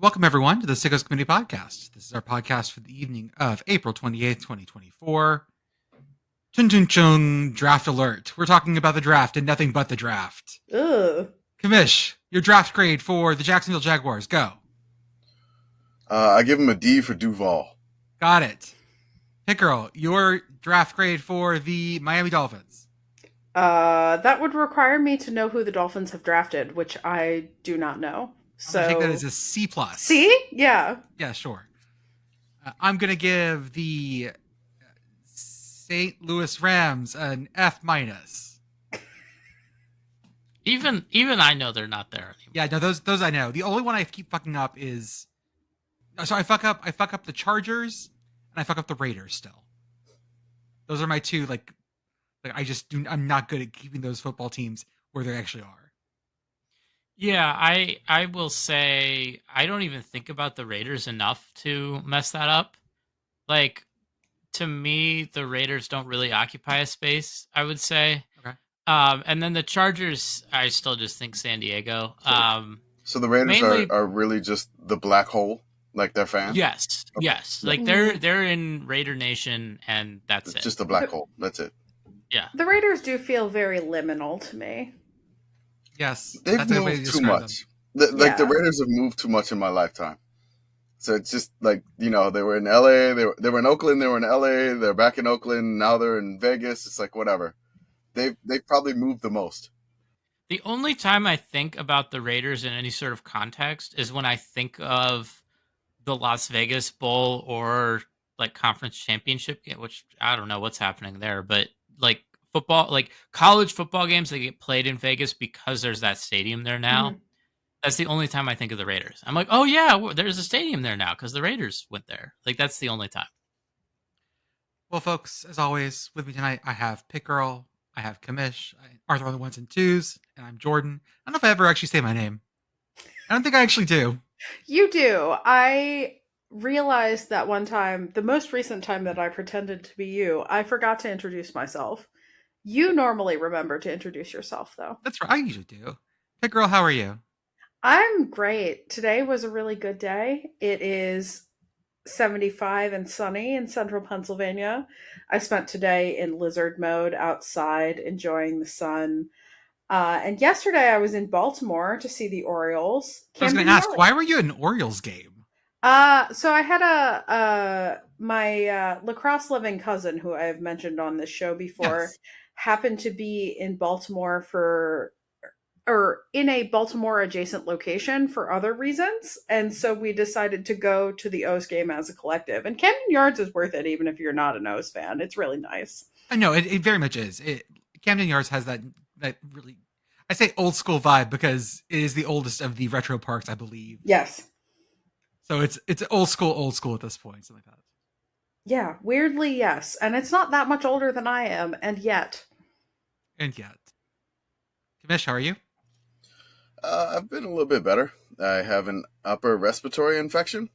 Welcome, everyone, to the Sickos Committee Podcast. This is our podcast for the evening of April 28th, 2024. Chun chun chung, draft alert. We're talking about the draft and nothing but the draft. Ugh. Commish, your draft grade for the Jacksonville Jaguars. Go. I give him a D for Duval. Got it. Pitt Girl, your draft grade for the Miami Dolphins. That would require me to know who the Dolphins have drafted, which I do not know. So I'm going to take that as a C+. C? Yeah. Yeah, sure. I'm going to give the St. Louis Rams an F-. Even I know they're not there anymore. Yeah, no, those I know. The only one I keep fucking up is, so I fuck up the Chargers and I fuck up the Raiders still. Those are my two, I'm not good at keeping those football teams where they actually are. Yeah, I will say I don't even think about the Raiders enough to mess that up. Like, to me, the Raiders don't really occupy a space, I would say. Okay. And then the Chargers, I still just think San Diego. So the Raiders mainly- are really just the black hole, like their fans? Yes, Okay. yes. Like, they're in Raider Nation, and that's It's it. just the black hole. That's it. Yeah. The Raiders do feel very liminal to me. Yes. They've that's a way to moved too describe much. them. The Raiders have moved too much in my lifetime. So it's just like, they were in LA, they were in Oakland, they were in LA, they're back in Oakland, now they're in Vegas. It's like, whatever. They've probably moved the most. The only time I think about the Raiders in any sort of context is when I think of the Las Vegas Bowl or like conference championship game, which I don't know what's happening there, but like football, like college football games that get played in Vegas because there's that stadium there now. Mhm. That's the only time I think of the Raiders. I'm like, oh yeah, there's a stadium there now because the Raiders went there. Like, that's the only time. Well, folks, as always, with me tonight, I have Pitt Girl, I have Commish, Arthur on the ones and twos, and I'm Jordan. I don't know if I ever actually say my name. I don't think I actually do. You do. I realized that one time, the most recent time that I pretended to be you, I forgot to introduce myself. You normally remember to introduce yourself, though. That's right. I usually do. Pitt Girl, how are you? I'm great. Today was a really good day. It is 75 and sunny in central Pennsylvania. I spent today in lizard mode outside enjoying the sun. And yesterday I was in Baltimore to see the Orioles. I was going to ask, why were you at an Orioles game? So I had my lacrosse living cousin, who I have mentioned on this show before, Yes. happened to be in Baltimore in a Baltimore adjacent location for other reasons. And so we decided to go to the O's game as a collective. And Camden Yards is worth it, even if you're not an O's fan. It's really nice. I know, it very much is. Camden Yards has that really, I say old school vibe because it is the oldest of the retro parks, I believe. Yes. So it's old school at this point, something like that. Yeah, weirdly, yes. And it's not that much older than I am, and yet. And yet. Commish, how are you? I've been a little bit better. I have an upper respiratory infection.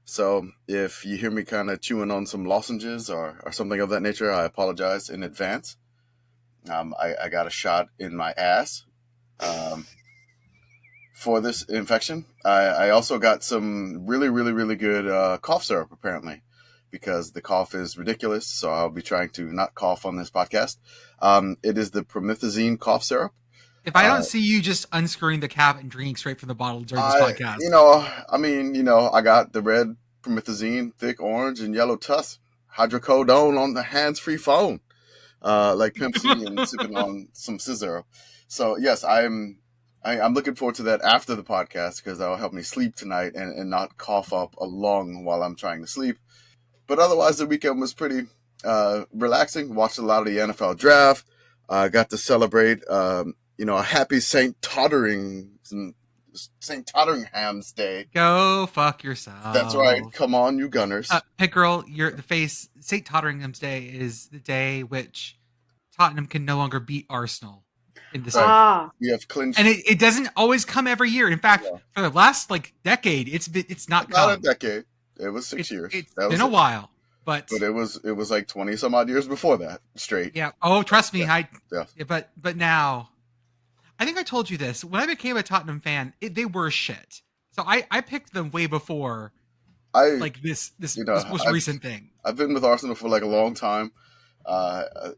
So if you hear me kind of chewing on some lozenges or something of that nature, I apologize in advance. I got a shot in my ass for this infection. I also got some really, really, really good cough syrup, apparently, because the cough is ridiculous. So I'll be trying to not cough on this podcast. It is the promethazine cough syrup. If I don't see you just unscrewing the cap and drinking straight from the bottle during this podcast. I got the red promethazine, thick orange and yellow tusk, hydrocodone on the hands-free phone, like Pimp C and sipping on some scissor. So yes, I'm looking forward to that after the podcast because that will help me sleep tonight and not cough up a lung while I'm trying to sleep. But otherwise, the weekend was pretty relaxing. Watched a lot of the NFL draft. Got to celebrate a happy St. Totteringham's Day. Go fuck yourself. That's right. Come on, you Gunners. Pitt Girl, St. Totteringham's Day is the day which Tottenham can no longer beat Arsenal in the Right. We have clinched. And it doesn't always come every year. In fact, for the last decade, it's not come. A decade. It was 6 years. It's been a while. But it was like 20 some odd years before that straight. Yeah. Oh, trust me. Yeah. But now, I think I told you this. When I became a Tottenham fan, they were shit. So I picked them way before I this you know, most recent thing. I've been with Arsenal for like a long time. I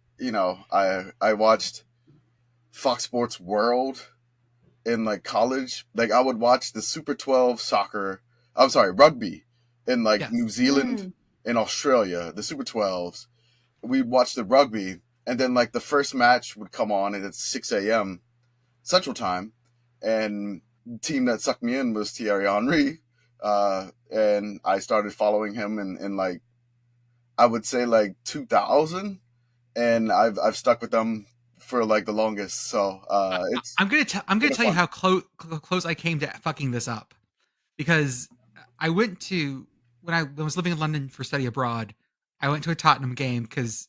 watched Fox Sports World in like college. Like I would watch the Super 12 soccer. I'm sorry, rugby in like Yes. New Zealand and Australia. The Super 12s. We'd watch the rugby, and then like the first match would come on, and it's 6 a.m. Central Time, and the team that sucked me in was Thierry Henry, and I started following him in like I would say like 2000, and I've stuck with them for like the longest. So it's I'm gonna tell you how close I came to fucking this up, because I went to when I was living in London for study abroad. I went to a Tottenham game because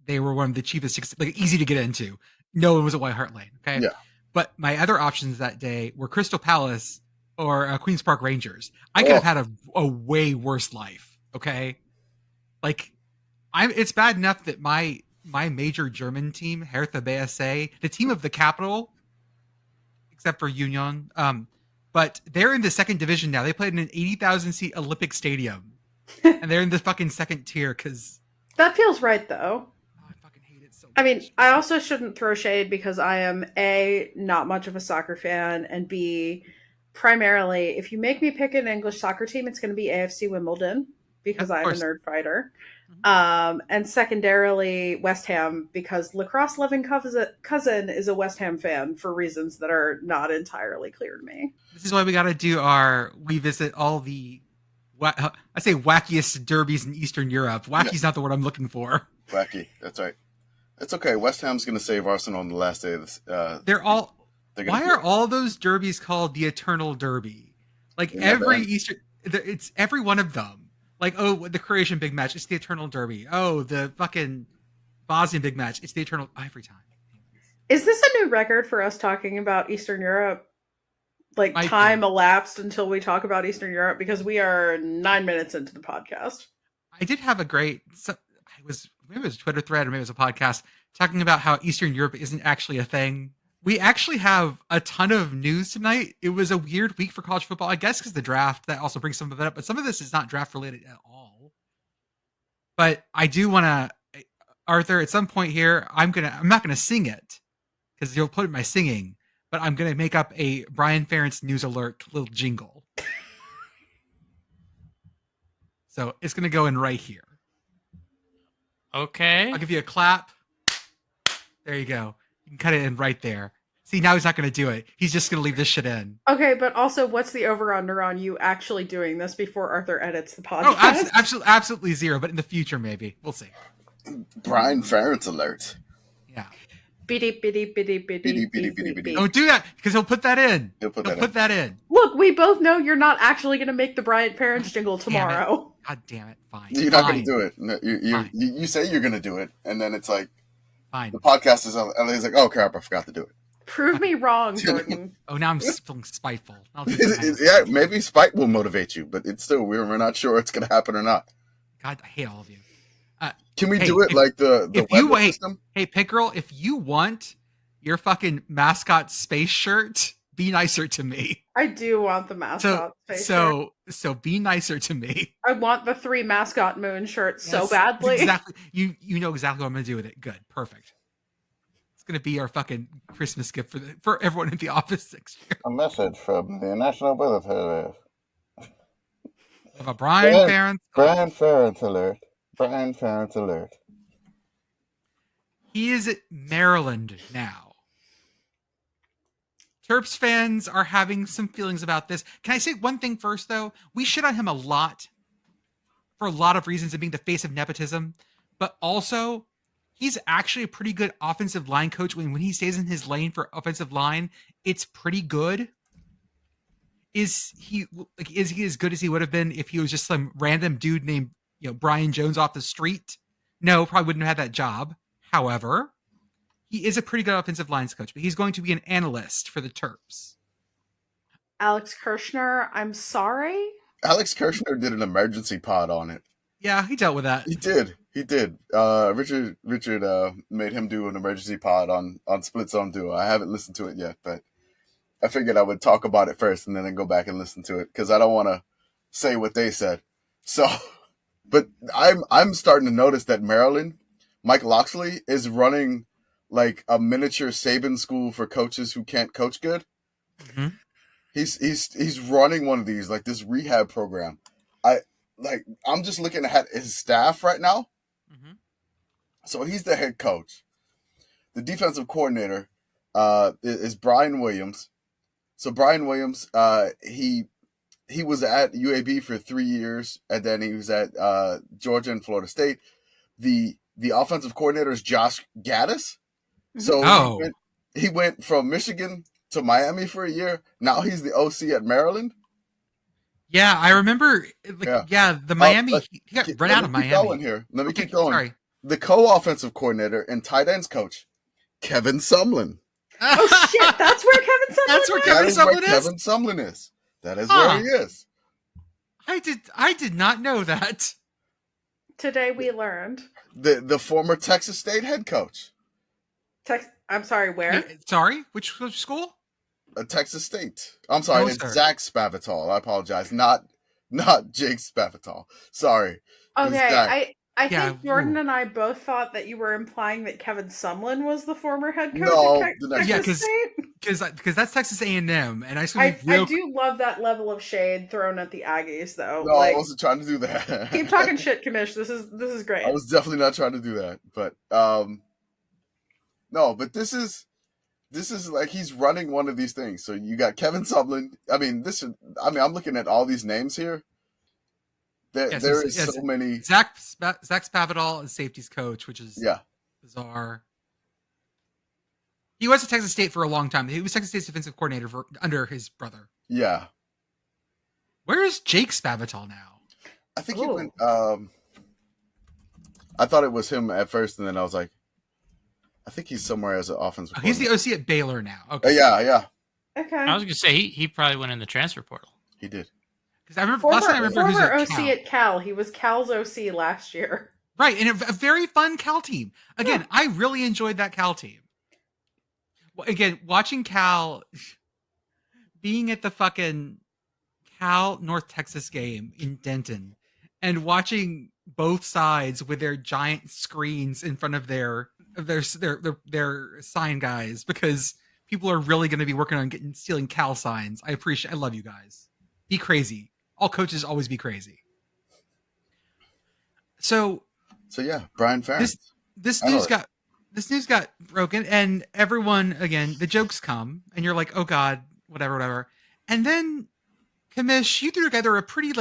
they were one of the cheapest, like easy to get into. No one was at White Hart Lane. Okay, Yeah. But my other options that day were Crystal Palace or Queens Park Rangers. I could have had a way worse life. Okay, like it's bad enough that my major German team, Hertha BSC, the team of the capital, except for Union, but they're in the second division now. They played in an 80,000 seat Olympic stadium, and they're in the fucking second tier because That feels right, though. I fucking hate it so much. I mean, I also shouldn't throw shade because I am A, not much of a soccer fan, and B, primarily, if you make me pick an English soccer team, it's going to be AFC Wimbledon because Of I'm a course. nerd fighter. And secondarily, West Ham because lacrosse loving cousin is a West Ham fan for reasons that are not entirely clear to me. This is why we got to do we visit all the, I say wackiest derbies in Eastern Europe. Wacky's not the word I'm looking for. wacky. That's right. It's okay. West Ham's going to save Arsenal on the last day of this. Why are all those derbies called the Eternal Derby? Like every Eastern, it's every one of them. Like, oh, the Croatian big match, it's the Eternal Derby. Oh, the fucking Bosnian big match, it's the Eternal every time. Is this a new record for us talking about Eastern Europe? Like time elapsed until we talk about Eastern Europe because we are 9 minutes into the podcast. I did have a great, maybe it was a Twitter thread or maybe it was a podcast talking about how Eastern Europe isn't actually a thing. We actually have a ton of news tonight. It was a weird week for college football, I guess, because the draft, that also brings some of it up, but some of this is not draft related at all. But I do want to, Arthur, at some point here, I'm not going to sing it because you'll put it in my singing, but I'm going to make up a Brian Ferentz news alert little jingle. So it's going to go in right here. Okay. I'll give you a clap. There you go. You can cut it in right there. See, now he's not going to do it. He's just going to leave this shit in. Okay, but also, what's the over-under on you actually doing this before Arthur edits the podcast? Oh, absolutely zero, but in the future, maybe. We'll see. Brian Ferentz alert. Yeah. Beep, beep, beep, beep, beep, beep, beep, beep, beep. Don't do that, because he'll put that in. He'll put that in. Look, we both know you're not actually going to make the Brian Ferentz jingle tomorrow. God damn it. Fine. You're not going to do it. No, you say you're going to do it, and then it's like, fine. The podcast is, and he's like, oh crap, I forgot to do it. Prove me wrong, Jordan. Oh, now I'm feeling spiteful. Yeah, maybe spite will motivate you, but it's still, we're not sure it's going to happen or not. God, I hate all of you. Can we do it like the weather system? Hey, Pitt Girl, if you want your fucking mascot space shirt, be nicer to me. I do want the mascot space shirt. So be nicer to me. I want the 3 mascot moon shirts so badly. Exactly. You know exactly what I'm going to do with it. Good. Perfect. It's going to be our fucking Christmas gift for everyone in the office next year. A message from the National Weather Service. Of a Brian Ferentz. Brian Ferentz alert. Brian Ferentz alert. He is at Maryland now. Terps fans are having some feelings about this. Can I say one thing first, though? We shit on him a lot for a lot of reasons of being the face of nepotism, but also he's actually a pretty good offensive line coach. When he stays in his lane for offensive line, it's pretty good. Is he as good as he would have been if he was just some random dude named Brian Jones off the street? No, probably wouldn't have had that job. However, he is a pretty good offensive lines coach, but he's going to be an analyst for the Terps. Alex Kirshner, I'm sorry. Alex Kirshner did an emergency pod on it. Yeah, he dealt with that. He did. Richard made him do an emergency pod on Split Zone Duo. I haven't listened to it yet, but I figured I would talk about it first and then go back and listen to it because I don't want to say what they said. So, but I'm starting to notice that Maryland, Mike Loxley is running like a miniature Saban school for coaches who can't coach good. Mm-hmm. He's running one of these, like this rehab program. I'm just looking at his staff right now. Mm-hmm. So he's the head coach. The defensive coordinator is Brian Williams. So Brian Williams, he was at UAB for 3 years, and then he was at Georgia and Florida State. The offensive coordinator is Josh Gaddis. So he went from Michigan to Miami for a year. Now he's the OC at Maryland. Yeah, I remember. The Miami. He got run out of Miami. Let me keep going. Sorry. The co-offensive coordinator and tight ends coach, Kevin Sumlin. Oh shit! That's where Kevin Sumlin. That's where Kevin Sumlin is. That is where he is. I did not know that. Today we learned. The former Texas State head coach. I'm sorry, where? Sorry, which school? Texas State. I'm sorry, it's Zach Spavital. I apologize. Not Jake Spavital. Sorry. Okay, I think Jordan and I both thought that you were implying that Kevin Sumlin was the former head coach of Texas State. Because that's Texas A&M, and I do love that level of shade thrown at the Aggies, though. No, I wasn't trying to do that. Keep talking shit, Commish. This is great. I was definitely not trying to do that, but no, but this is like he's running one of these things. So you got Kevin Sumlin. I'm looking at all these names here. There is so many. Zach Spavital is safeties coach, which is bizarre. He was at Texas State for a long time. He was Texas State's defensive coordinator under his brother. Yeah. Where is Jake Spavital now? I think he went. I thought it was him at first, and then I was like, I think he's somewhere as an offensive. He's the OC at Baylor now. Okay. Yeah. Okay. I was gonna say he probably went in the transfer portal. He did. Because I remember last time I remember former he was OC at Cal. He was Cal's OC last year. Right, and a very fun Cal team. Again, I really enjoyed that Cal team. Again, watching Cal being at the fucking Cal North Texas game in Denton and watching both sides with their giant screens in front of their sign guys, because people are really going to be working on stealing Cal signs. I love you guys. Be crazy. All coaches always be crazy. So yeah, Brian Ferentz. This news got broken, and everyone, again, the jokes come, and you're like, oh god, whatever. And then Commish, you threw together a pretty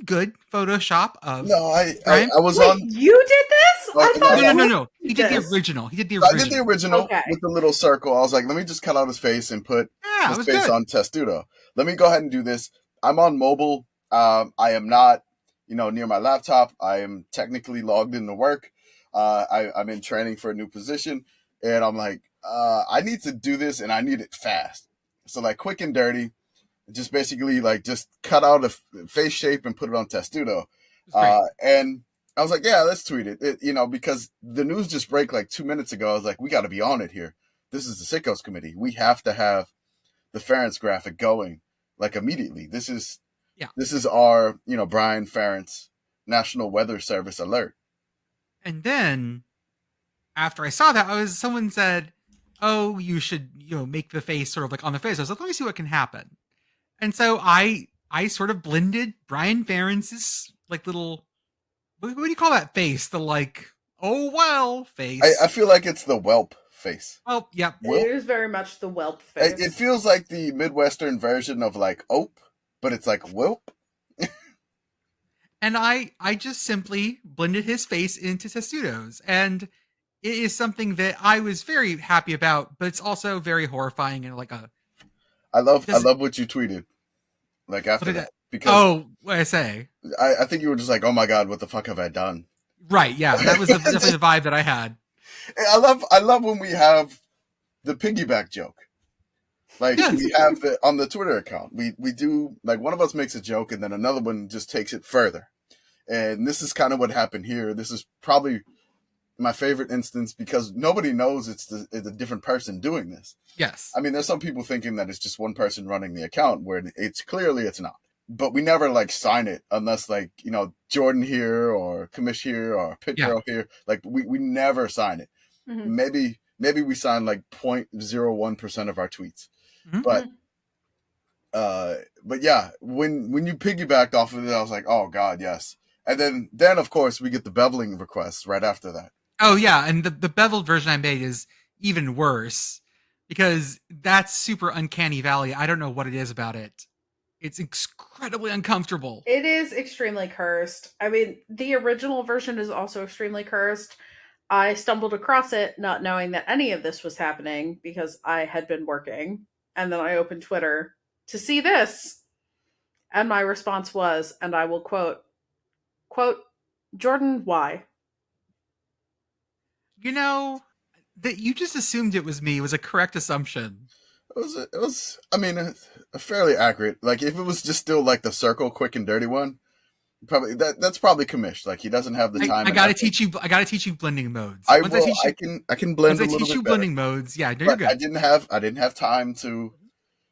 good Photoshop of. No, I was Wait, on. You did this? I thought no. He did the original. I did the original with the little circle. I was like, let me just cut out his face and put his face on Testudo. Let me go ahead and do this. I'm on mobile. I am not, near my laptop. I am technically logged into work. I'm in training for a new position, and I'm like, I need to do this, and I need it fast. So like quick and dirty, just basically like just cut out a face shape and put it on Testudo. And I was like, yeah, let's tweet it. Because the news just broke like 2 minutes ago. I was like, we got to be on it here. This is the Sickos committee. We have to have the Ferentz graphic going like immediately. This is our, Brian Ferentz National Weather Service alert. And then after I saw that, someone said, oh, you should, make the face sort of like on the face. I was like, let me see what can happen. And so I sort of blended Brian Ferentz's like little, what do you call that face? The like, oh, well face. I feel like it's the whelp face. Well, yeah. It is very much the whelp face. It feels like the Midwestern version of like ope, but it's like whelp. And I just simply blended his face into Testudo's, and it is something that I was very happy about, but it's also very horrifying and like a. I love what you tweeted, like after that, because what did I say? I think you were just like, oh my god, what the fuck have I done? Right, yeah, that was definitely the vibe that I had. I love when we have the piggyback joke. Like we have on the Twitter account, we do like one of us makes a joke and then another one just takes it further. And this is kind of what happened here. This is probably my favorite instance because nobody knows it's a different person doing this. Yes. I mean, there's some people thinking that it's just one person running the account where it's clearly it's not. But we never like sign it unless like, you know, Jordan here or Commish here or Pitt Girl here. Like we never sign it. Mhm. Maybe we sign like 0.01% of our tweets. Mhm. But yeah, when you piggybacked off of it, I was like, oh God, yes. And then of course we get the beveling requests right after that. Oh yeah, and the beveled version I made is even worse because that's super uncanny valley. I don't know what it is about it. It's incredibly uncomfortable. It is extremely cursed. I mean, the original version is also extremely cursed. I stumbled across it not knowing that any of this was happening because I had been working. And then I opened Twitter to see this. And my response was, and I will quote, Jordan, why? You know, that you just assumed it was me was a correct assumption. It was I mean, fairly accurate. Like if it was just still like the circle, quick and dirty one, probably that's probably Commish. Like he doesn't have the time. I gotta teach you blending modes. I can blend. Once I teach you blending modes, yeah, you're good. I didn't have time to,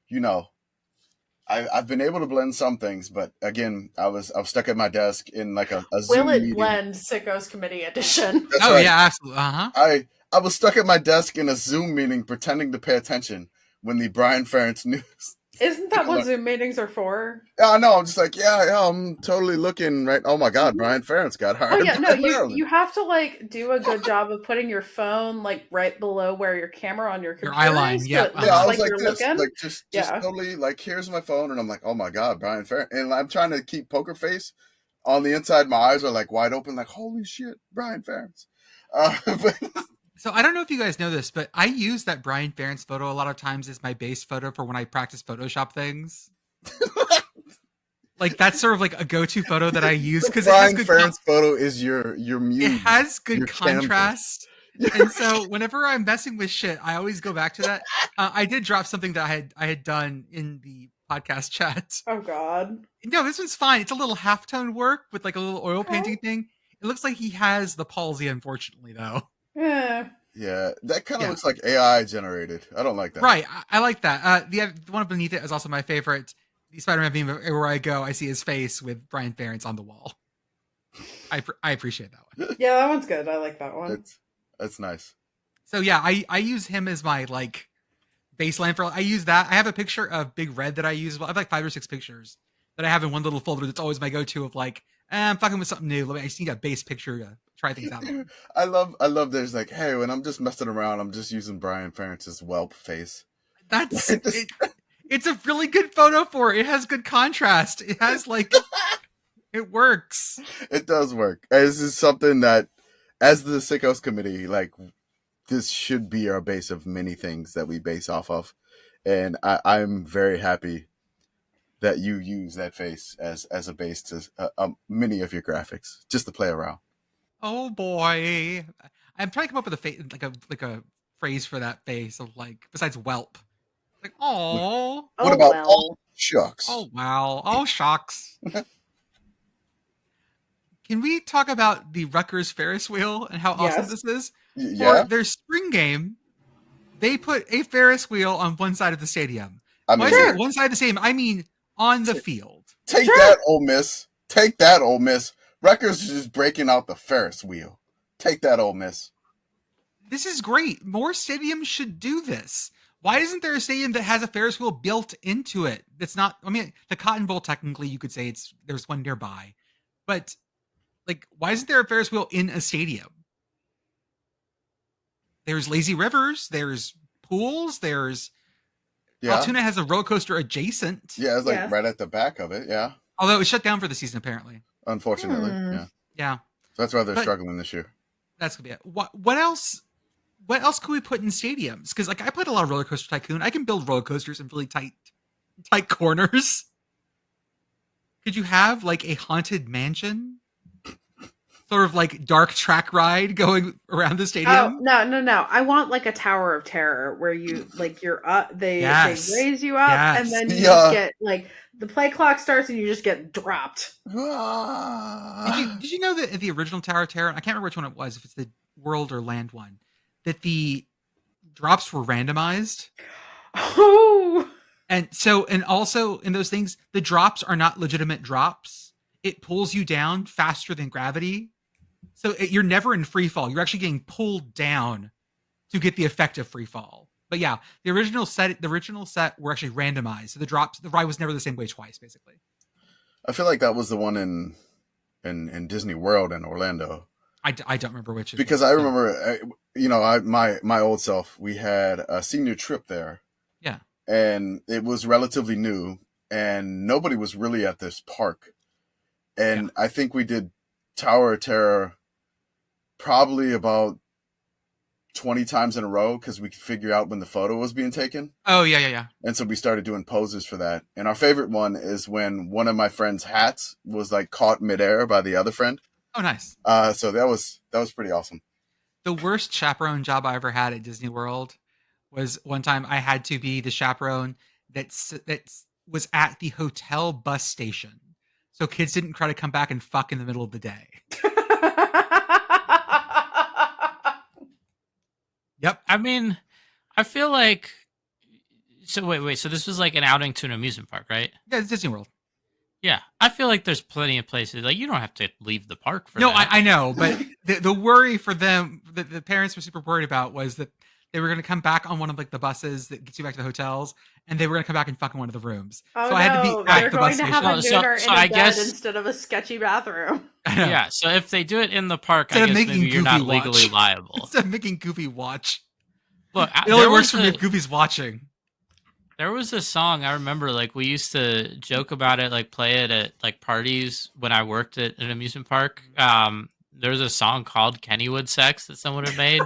you know. I've been able to blend some things, but again, I was stuck at my desk in like a Zoom Will it meeting. blend Sickos Committee Edition? That's oh right. yeah, absolutely. I was stuck at my desk in a Zoom meeting pretending to pay attention when the Brian Ferentz news. Isn't that what Zoom meetings are for? Yeah, no, I'm just like, yeah, I'm totally looking right. Oh my God, Brian Ferentz got hired. Oh yeah, no, you have to like do a good job of putting your phone like right below where your camera on your computer eye line, is. yeah. So it Yeah, I looks was like you're this, looking. like just totally like here's my phone, and I'm like, oh my God, Brian Ferentz, and I'm trying to keep poker face on the inside. My eyes are like wide open, like holy shit, Brian Ferentz. But So I don't know if you guys know this, but I use that Brian Ferentz photo a lot of times as my base photo for when I practice Photoshop things. Like that's sort of like a go-to photo that I use because Brian Ferentz photo is your muse. It has good your contrast. And so whenever I'm messing with shit, I always go back to that. I did drop something that I had done in the podcast chat. Oh God. No, this one's fine. It's a little halftone work with like a little oil painting thing. It looks like he has the palsy, unfortunately, though. Yeah. Yeah, that kind of looks like AI generated. I don't like that. Right, I like that. The one beneath it is also my favorite. The Spider-Man meme, everywhere I go, I see his face with Brian Ferentz on the wall. I appreciate that one. Yeah, that one's good. I like that one. That's nice. So yeah, I use him as my like baseline for. I use that. I have a picture of Big Red that I use. I have like 5 or 6 pictures that I have in one little folder. That's always my go-to of like, I'm fucking with something new. I just need a base picture to try things out. I love. There's like, hey, when I'm just messing around, I'm just using Brian Ferentz's whelp face. That's it. It's a really good photo for it. It has good contrast. It has like, it works. It does work. This is something that, as the Sickos committee, like this should be our base of many things that we base off of, and I'm very happy that you use that face as a base to many of your graphics, just to play around. Oh boy, I'm trying to come up with a face, like a phrase for that face of like besides whelp. Like, oh. What about all shucks? Oh wow. Oh shucks. Can we talk about the Rutgers Ferris Wheel and how awesome this is? Yeah. For their spring game, they put a Ferris wheel on one side of the stadium. I mean, When I say one side of the stadium, I mean on the field. Take that, Ole Miss. Take that, Ole Miss. Rutgers is just breaking out the Ferris wheel. Take that, Ole Miss. This is great. More stadiums should do this. Why isn't there a stadium that has a Ferris wheel built into it? That's not. I mean, the Cotton Bowl technically, you could say there's one nearby, but like, why isn't there a Ferris wheel in a stadium? There's lazy rivers. There's pools. There's Altoona has a roller coaster adjacent. Yeah, it's like right at the back of it. Yeah. Although it was shut down for the season, apparently. Unfortunately, yeah. Yeah. So that's why they're struggling this year. That's gonna be it. What else? What else could we put in stadiums? Because like I played a lot of Roller Coaster Tycoon. I can build roller coasters in really tight corners. Could you have like a haunted mansion? Sort of like dark track ride going around the stadium? Oh, no. I want like a Tower of Terror where you like you're up, they raise you up, and then you just get like the play clock starts and you just get dropped. Did you know that in the original Tower of Terror, I can't remember which one it was, if it's the world or land one, that the drops were randomized? Oh. And so, and also in those things, the drops are not legitimate drops. It pulls you down faster than gravity. So you're never in free fall. You're actually getting pulled down to get the effect of free fall. But yeah, the original set were actually randomized. So the ride was never the same way twice, basically. I feel like that was the one in Disney World in Orlando. I don't remember which. Because I remember, my old self, we had a senior trip there. Yeah. And it was relatively new, and nobody was really at this park. And I think we did Tower of Terror probably about 20 times in a row because we could figure out when the photo was being taken. Oh, yeah. And so we started doing poses for that. And our favorite one is when one of my friend's hats was like caught midair by the other friend. Oh, nice. So that was pretty awesome. The worst chaperone job I ever had at Disney World was one time I had to be the chaperone that was at the hotel bus station. So kids didn't try to come back and fuck in the middle of the day. Yep. I mean, I feel like. So wait. So this was like an outing to an amusement park, right? Yeah, it's Disney World. Yeah, I feel like there's plenty of places like you don't have to leave the park for. No, that. I know, but the worry for them that the parents were super worried about was that they were going to come back on one of like the buses that gets you back to the hotels, and they were going to come back and fuck in one of the rooms. Oh, so I had to be at they're the bus going to station. have a dinner So in a I bed guess- instead of a sketchy bathroom. Yeah, so if they do it in the park, Instead I of guess making maybe you're not Goofy legally watch. liable. Instead of making Goofy watch. Look, It only works for me if Goofy's watching. There was a song I remember, like we used to joke about it, like play it at like parties when I worked at an amusement park. There was a song called Kennywood Sex that someone had made,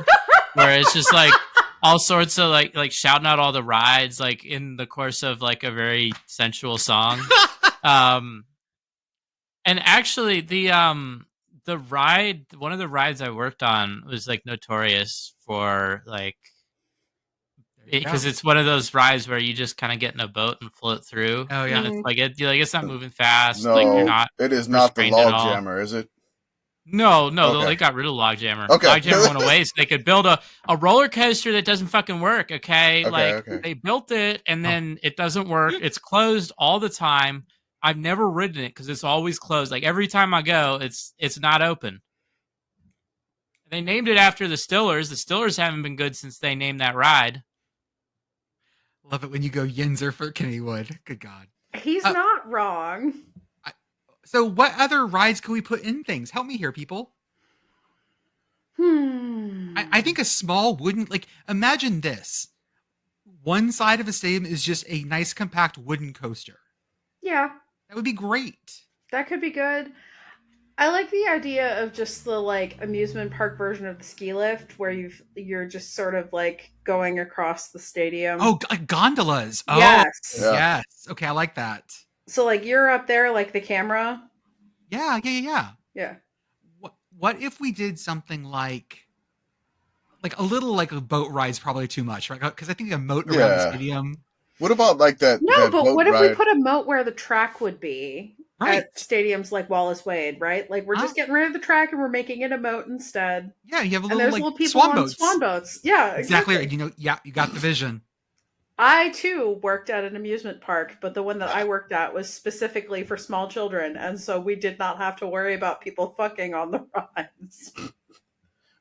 where it's just like all sorts of like shouting out all the rides, like in the course of like a very sensual song. And actually, the ride, one of the rides I worked on was like notorious for like. Because it's one of those rides where you just kind of get in a boat and float through. Oh, yeah. And it's like it's not moving fast. No, like you're not. it is not the restrained at log all. jammer, is it? No, Okay. they got rid of Logjammer. Okay. Logjammer went away, so they could build a roller coaster that doesn't fucking work. Okay, Okay. They built it and then it doesn't work. It's closed all the time. I've never ridden it because it's always closed. Like every time I go, it's not open. They named it after the Stillers. The Stillers haven't been good since they named that ride. Love it when you go Yinzer for Kennywood. Good God. He's not wrong. So what other rides could we put in things? Help me here, people. I think a small wooden, like, imagine this. One side of a stadium is just a nice compact wooden coaster. Yeah, That would be great. that could be good. I like the idea of just the like amusement park version of the ski lift where you're just sort of like going across the stadium. Oh, like gondolas. Oh, yes. Yeah. yes. Okay, I like that. So like you're up there like the camera. Yeah. Yeah. What if we did something like a little like a boat ride's probably too much, right? Because I think a moat around the stadium. What about like that? No, that but boat what if we ride? put a moat where the track would be? Right. At stadiums like Wallace Wade, right? Like we're just getting rid of the track and we're making it a moat instead. Yeah, you have a And little there's like little people swan on boats. swan boats. Yeah, Exactly right. You got the vision. I too worked at an amusement park, but the one that I worked at was specifically for small children, and so we did not have to worry about people fucking on the rides.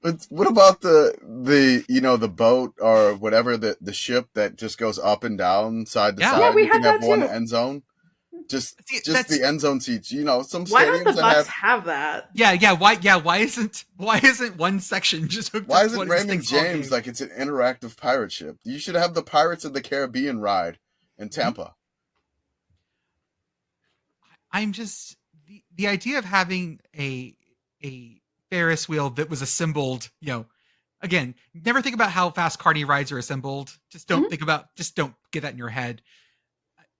But what about the boat or whatever the ship that just goes up and down side to Yeah. side? Yeah, we you can had have that one too. end zone. Just See, the end zone seats. Some Why don't stadiums the that Bucks have. have that? Why isn't one section just hooked Why up is to it one of these Raymond things all James game? like it's an interactive pirate ship? You should have the Pirates of the Caribbean ride in Tampa. I'm just the idea of having a Ferris wheel that was assembled, again, never think about how fast carny rides are assembled. Just don't don't get that in your head.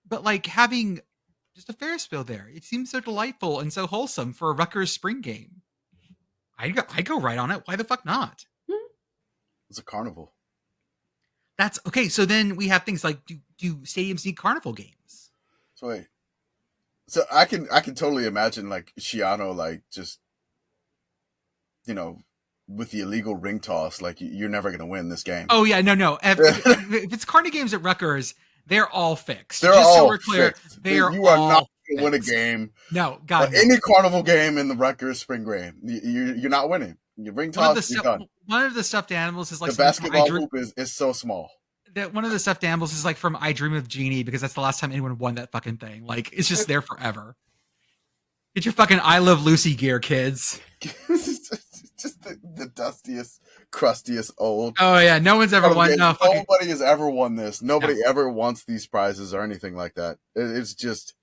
But like having just a Ferris wheel there, it seems so delightful and so wholesome for a Rutgers spring game. I go right on it. Why the fuck not? It's a carnival. That's okay. So then we have things like do stadiums need carnival games? So wait. So I can totally imagine like Shiano like just with the illegal ring toss, like you're never going to win this game. Oh yeah, no. If it's Carney games at Rutgers, they're all fixed. They're Just so all we're clear, fixed. they are You are all not going to win a fixed. game. No, God, no. Any carnival game in the Rutgers spring game, you're not winning. Your ring toss, you're done. One of the stuffed animals is like The basketball hoop is so small. That one of the stuffed animals is like from I Dream of Jeannie, because that's the last time anyone won that fucking thing. Like, it's just there forever. Get your fucking I Love Lucy gear, kids. Just the dustiest, crustiest old. Oh yeah, no one's ever won. No, nobody has ever won this. Nobody ever wants these prizes or anything like that. It's just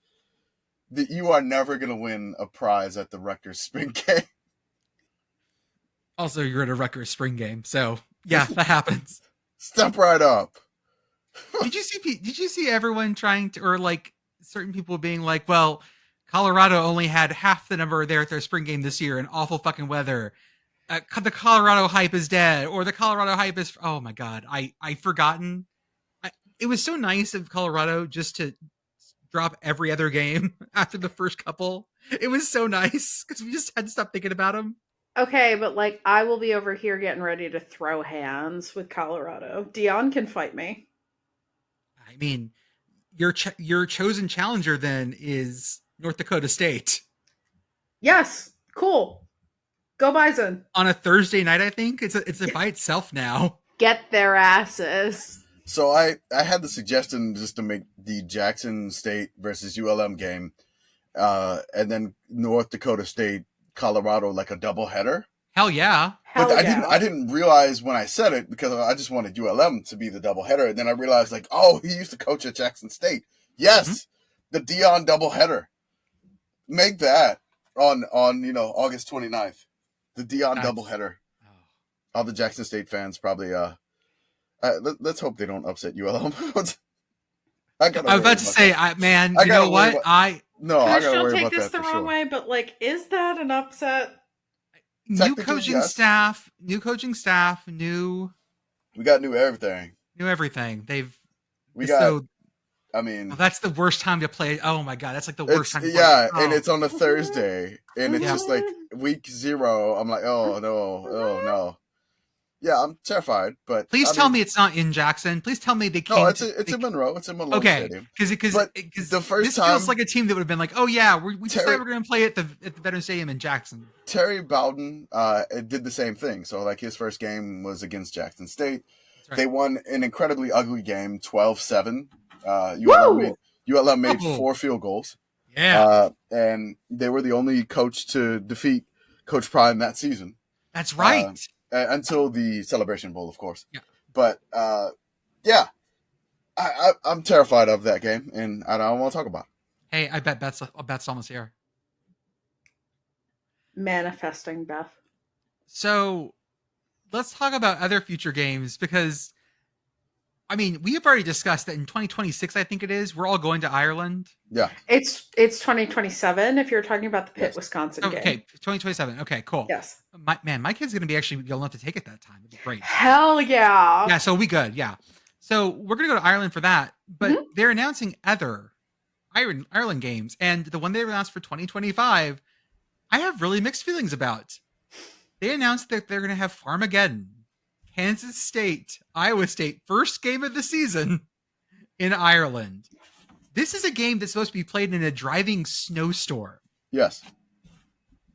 that you are never going to win a prize at the Rutgers spring game. Also, you're at a Rutgers spring game, so yeah, that happens. Step right up. Did you see everyone trying to, or like certain people being like, well, Colorado only had half the number there at their spring game this year in awful fucking weather. The Colorado hype is dead, or the Colorado hype is. Oh my God, I've forgotten. It was so nice of Colorado just to drop every other game after the first couple. It was so nice because we just had to stop thinking about them. Okay, but like I will be over here getting ready to throw hands with Colorado. Dion can fight me. I mean, your chosen challenger then is North Dakota State. Yes, cool. Go Bison. On a Thursday night, I think it's a by itself now. Get their asses. So I had the suggestion just to make the Jackson State versus ULM game, and then North Dakota State, Colorado, like a double header. Hell yeah. But I didn't realize when I said it, because I just wanted ULM to be the double header. And then I realized, like, oh, he used to coach at Jackson State. Yes, the Dion double header. Make that on August 29th. The Dion doubleheader. All the Jackson State fans probably. Let's hope they don't upset ULM. I was about to say, man, you know what? I gotta worry about that. Take this the wrong way, but like, is that an upset? New coaching staff, new. We got new everything. New everything. I mean, that's the worst time to play. Oh my God, that's like the worst time. And it's on a Thursday, and it's just like week 0. I'm like, oh no. Yeah, I'm terrified. But please tell me it's not in Jackson. Please tell me they can't. No, it's in Monroe. It's in Monroe Stadium. Because the first this time feels like a team that would have been like, oh yeah, we decided we're going to play at the Veterans Stadium in Jackson. Terry Bowden did the same thing. So like his first game was against Jackson State. Right. They won an incredibly ugly game, 12-7. ULM made 4 field goals. Yeah. And they were the only coach to defeat Coach Prime that season. That's right. Until the Celebration Bowl, of course. Yeah. But, I'm terrified of that game, and I don't want to talk about it. Hey, I bet Beth's almost here. Manifesting, Beth. So, let's talk about other future games, because I mean, we have already discussed that in 2026, I think it is, we're all going to Ireland. Yeah. It's 2027 if you're talking about the Pitt, Wisconsin game. Okay, 2027. Okay, cool. Yes. My kid's going to be actually old enough to take it that time. It'd be great. Hell yeah. Yeah, so we good. Yeah. So we're going to go to Ireland for that. But they're announcing other Ireland games. And the one they announced for 2025, I have really mixed feelings about. They announced that they're going to have Farmageddon. Kansas State, Iowa State, first game of the season in Ireland. This is a game that's supposed to be played in a driving snowstorm. Yes.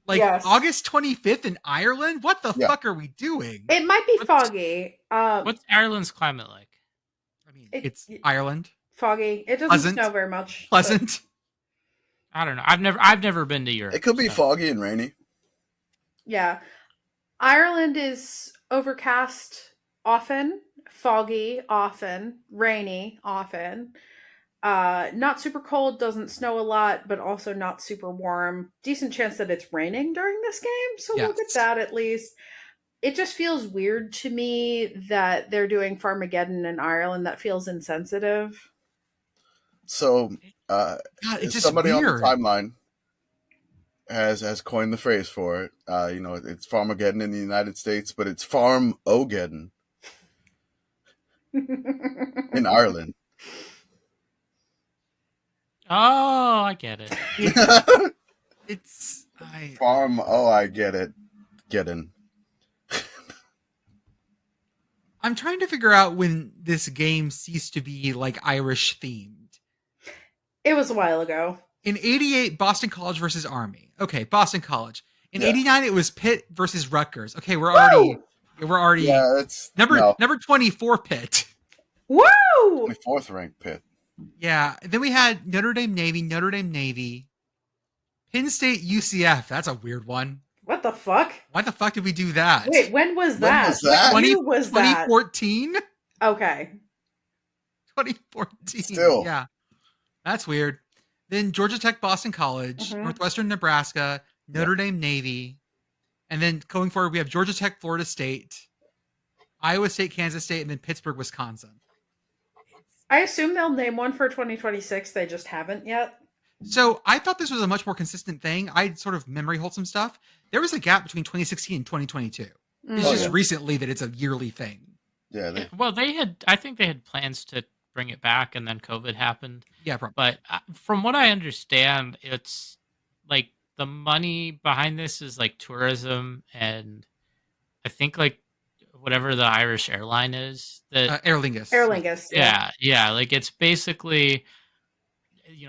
August 25th in Ireland? What the fuck are we doing? It might be foggy. What's Ireland's climate like? I mean, it's Ireland. Foggy. It doesn't snow very much. Pleasant. I don't know. I've never been to Europe. It could be foggy and rainy. Yeah. Ireland is overcast often, foggy often, rainy often. Not super cold, doesn't snow a lot, but also not super warm. Decent chance that it's raining during this game, so we'll get that at least. It just feels weird to me that they're doing Farmageddon in Ireland. That feels insensitive. So, it's just somebody weird. on the timeline has coined the phrase for it. It's Farmageddon in the United States, but it's Farm-O-Geddon in Ireland. Oh, I get it. I get it. Geddon. I'm trying to figure out when this game ceased to be like Irish themed. It was a while ago. In 88, Boston College versus Army. Okay, Boston College. In Yeah. 89, it was Pitt versus Rutgers. Okay, we're already Yeah, that's number 24 Pitt. Woo! 24th ranked Pitt. Yeah, then we had Notre Dame Navy, Penn State UCF. That's a weird one. What the fuck? Why the fuck did we do that? Wait, when was that? was that? What year was that? 2014? Okay. 2014. Still. Yeah. That's weird. Then Georgia Tech, Boston College, Mhm. Northwestern, Nebraska, Notre Dame, Navy. And then going forward, we have Georgia Tech, Florida State, Iowa State, Kansas State, and then Pittsburgh, Wisconsin. I assume they'll name one for 2026. They just haven't yet. So I thought this was a much more consistent thing. I sort of memory hold some stuff. There was a gap between 2016 and 2022. It's Mm. Oh, just yeah. recently that it's a yearly thing. Yeah, Well, I think they had plans to bring it back, and then COVID happened. Yeah, probably. But from what I understand, it's like the money behind this is like tourism, and I think like whatever the Irish airline is that Aer Lingus. Aer Lingus. yeah, like it's basically,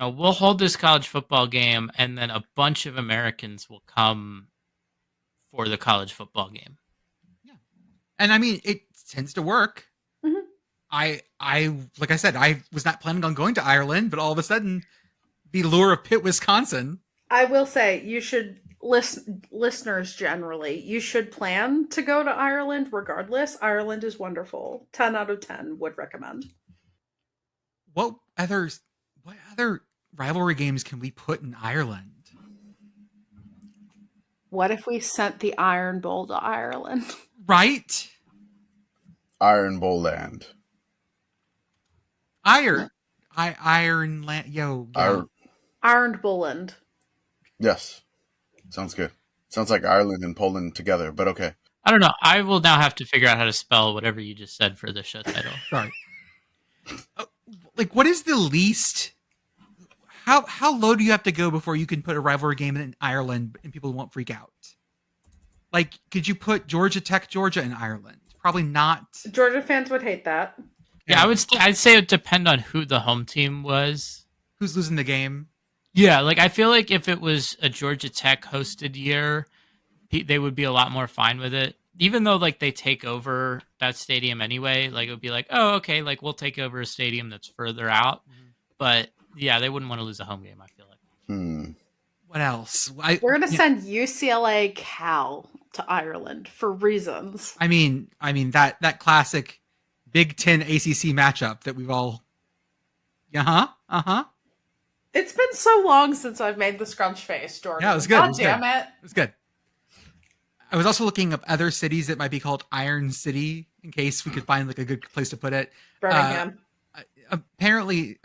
we'll hold this college football game, and then a bunch of Americans will come for the college football game. And I mean, it tends to work. Mhm. I like I said, I was not planning on going to Ireland, but all of a sudden, the lure of Pitt, Wisconsin. I will say you should listeners generally, you should plan to go to Ireland regardless. Ireland is wonderful. 10 out of 10 would recommend. What other rivalry games can we put in Ireland? What if we sent the Iron Bowl to Ireland? Right? Ironbowland. Ironland. Yo. Ironbowland. Yes. Sounds good. Sounds like Ireland and Poland together, but okay. I don't know. I will now have to figure out how to spell whatever you just said for the show title. Sorry. Like, what is the least? How low do you have to go before you can put a rivalry game in Ireland and people won't freak out? Like, could you put Georgia Tech, Georgia in Ireland? Probably not. Georgia fans would hate that. Yeah, I'd say it would depend on who the home team was. Who's losing the game? Yeah, like I feel like if it was a Georgia Tech hosted year, they would be a lot more fine with it. Even though like they take over that stadium anyway, like it would be like, oh, okay, like we'll take over a stadium that's further out. But yeah, they wouldn't want to lose a home game, I feel like. What else? We're going to send UCLA Cal to Ireland for reasons. I mean that classic Big Ten ACC matchup that we've all. It's been so long since I've made the scrunch face, Jordan. Yeah, it was good. God It was damn good. it. It was good. I was also looking up other cities that might be called Iron City in case we could find like a good place to put it. Birmingham. Apparently,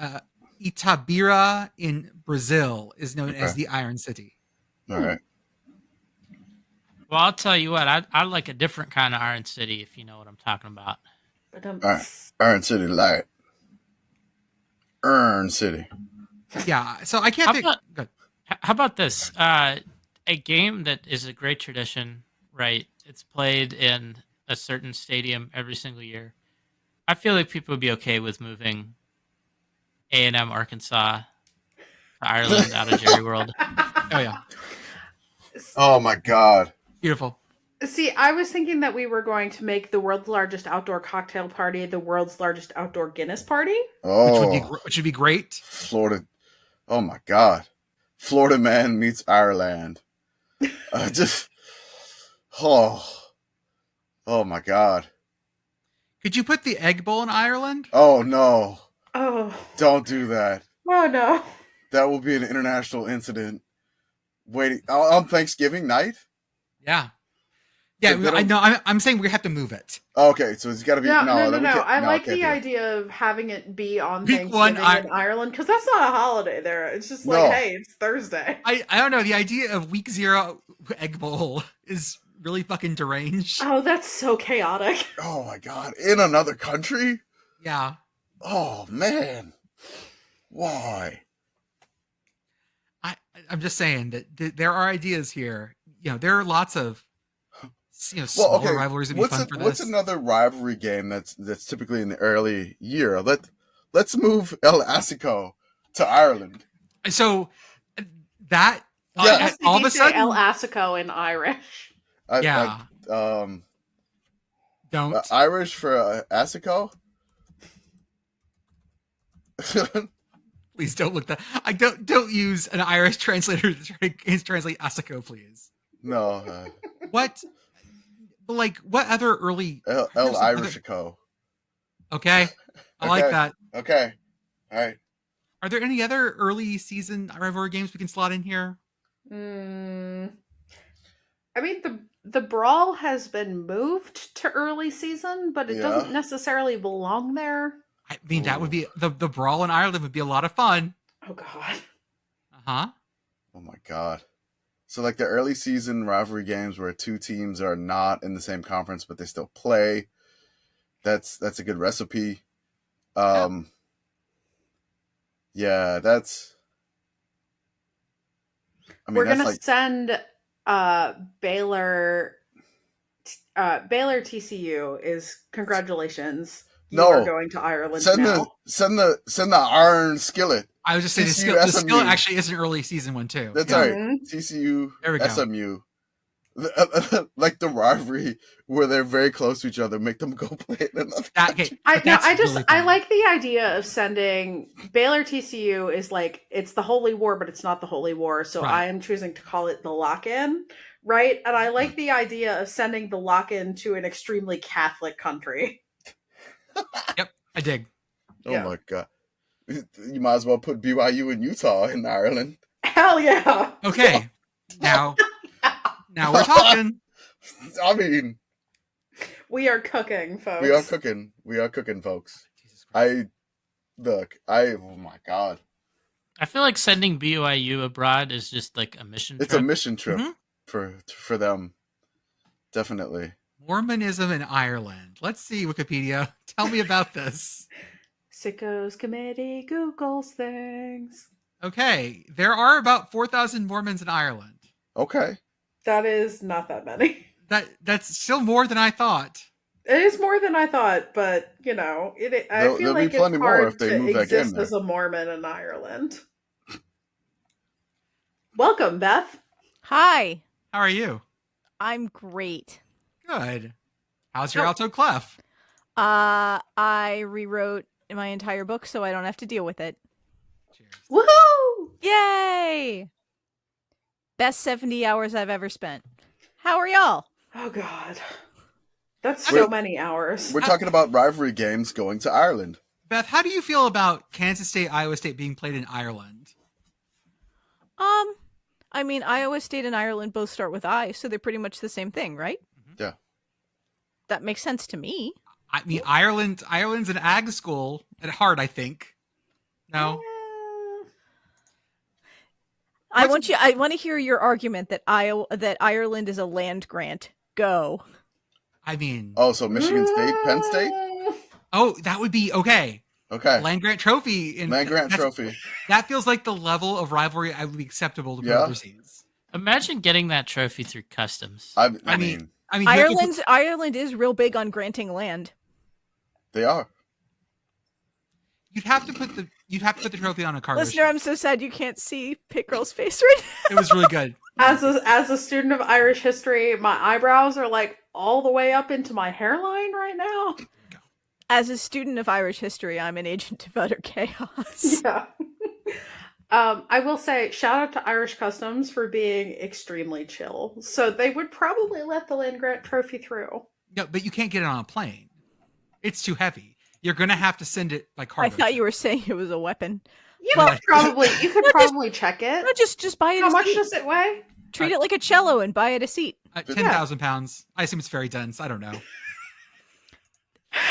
Itabira in Brazil is known as the Iron City. All right. Well, I'll tell you what, I like a different kind of Iron City, if you know what I'm talking about. All right. Iron City Light. Earn City. Yeah, so I can't think. Good. How about this? A game that is a great tradition, right? It's played in a certain stadium every single year. I feel like people would be okay with moving A&M Arkansas to Ireland out of Jerry World. Oh yeah, Oh my God. beautiful. See, I was thinking that we were going to make the world's largest outdoor cocktail party the world's largest outdoor Guinness party. Oh, Which would be great. Florida. Oh my God. Florida man meets Ireland. Oh my God. Could you put the Egg Bowl in Ireland? Oh no. Oh. Don't do that. Oh no. That will be an international incident. Waiting on Thanksgiving night? Yeah. Yeah, They I don't- know. I'm saying we have to move it. Okay, so it's got to be No. then we can't- I no, like can't the do it. idea of having it be on Week Thanksgiving one, in Ireland because that's not a holiday there. It's just like, No. hey, it's Thursday. I don't know. The idea of week 0 Egg Bowl is really fucking deranged. Oh, that's so chaotic. Oh my God. In another country? Yeah. Oh man. Why? I'm just saying that there are ideas here. You know, there are lots of smaller rivalries would be fun for this. What's another rivalry game that's typically in the early year? Let's move El Asico to Ireland. So that All all of a sudden, El Asico in Irish. Don't Irish for Asico. Please don't look that. I don't use an Irish translator to translate Asico, please. No. What? Like what other early El Irishico. Okay, I like that. Okay, all right. Are there any other early season rivalry games we can slot in here? I mean, the Brawl has been moved to early season, but it doesn't necessarily belong there. I mean, that would be the Brawl in Ireland would be a lot of fun. Oh God. Uh-huh. Oh my God. So like the early season rivalry games where two teams are not in the same conference but they still play. That's a good recipe. Yeah, that's. I mean, We're gonna send Baylor. Baylor TCU is congratulations. You are going to Ireland now. Send the iron skillet. I was just saying the skill actually is an early season one too. That's right. TCU, SMU. Like the rivalry where they're very close to each other, make them go play in another country. I like the idea of sending Baylor TCU is like it's the Holy War, but it's not the Holy War. So I am choosing to call it the lock-in, right? And I like the idea of sending the lock-in to an extremely Catholic country. Yep, I dig. Oh my God. You might as well put BYU and Utah in Ireland. Hell yeah. Okay. Now we're talking. I mean, we are cooking, folks. We are cooking, folks. Oh my God. I feel like sending BYU abroad is just like a mission trip. It's a mission trip for them. Definitely. Mormonism in Ireland. Let's see, Wikipedia. Tell me about this. Sickos committee Googles things. Okay. There are about 4,000 Mormons in Ireland. Okay. That is not that many. That's still more than I thought. It is more than I thought, but I feel like it's hard to exist as a Mormon in Ireland. Welcome, Beth. Hi. How are you? I'm great. Good. How's your alto clef? I rewrote my entire book so I don't have to deal with it. Cheers. Woohoo! Yay! Best 70 hours I've ever spent. How are y'all? Oh God. That's so many hours. We're talking about rivalry games going to Ireland. Beth, how do you feel about Kansas State, Iowa State being played in Ireland? I mean, Iowa State and Ireland both start with I, so they're pretty much the same thing, right? Yeah. That makes sense to me. I mean, Ireland's an ag school at heart, I think. No? I want to hear your argument that Ireland is a land grant. Go. I mean... Oh, so Michigan State, Penn State? Oh, that would be okay. Okay. Land grant trophy. Trophy. That feels like the level of rivalry I would be acceptable to put overseas. Imagine getting that trophy through customs. I mean, Ireland is real big on granting land. They are. You'd have to put the trophy on a card. Listener, I'm so sad you can't see Pitt Girl's face right now. It was really good. As a student of Irish history, my eyebrows are like all the way up into my hairline right now. As a student of Irish history, I'm an agent of utter chaos. Yeah. I will say, shout out to Irish Customs for being extremely chill. So they would probably let the land grant trophy through. No, but you can't get it on a plane. It's too heavy. You're going to have to send it by cargo. I thought you were saying it was a weapon. You could probably check it. No, just buy it. How much does it weigh? Treat it like a cello and buy it a seat. 10,000 pounds. I assume it's very dense. I don't know.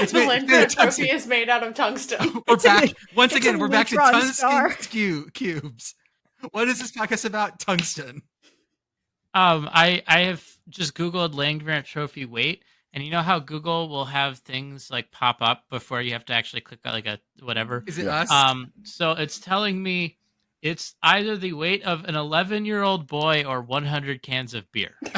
The land grant trophy is made out of tungsten. We're back to tungsten cubes. What is this podcast about? Tungsten. I have just Googled land grant trophy weight, and you know how Google will have things like pop up before you have to actually click like a whatever. Is it us? So it's telling me it's either the weight of an 11-year-old boy or 100 cans of beer. So,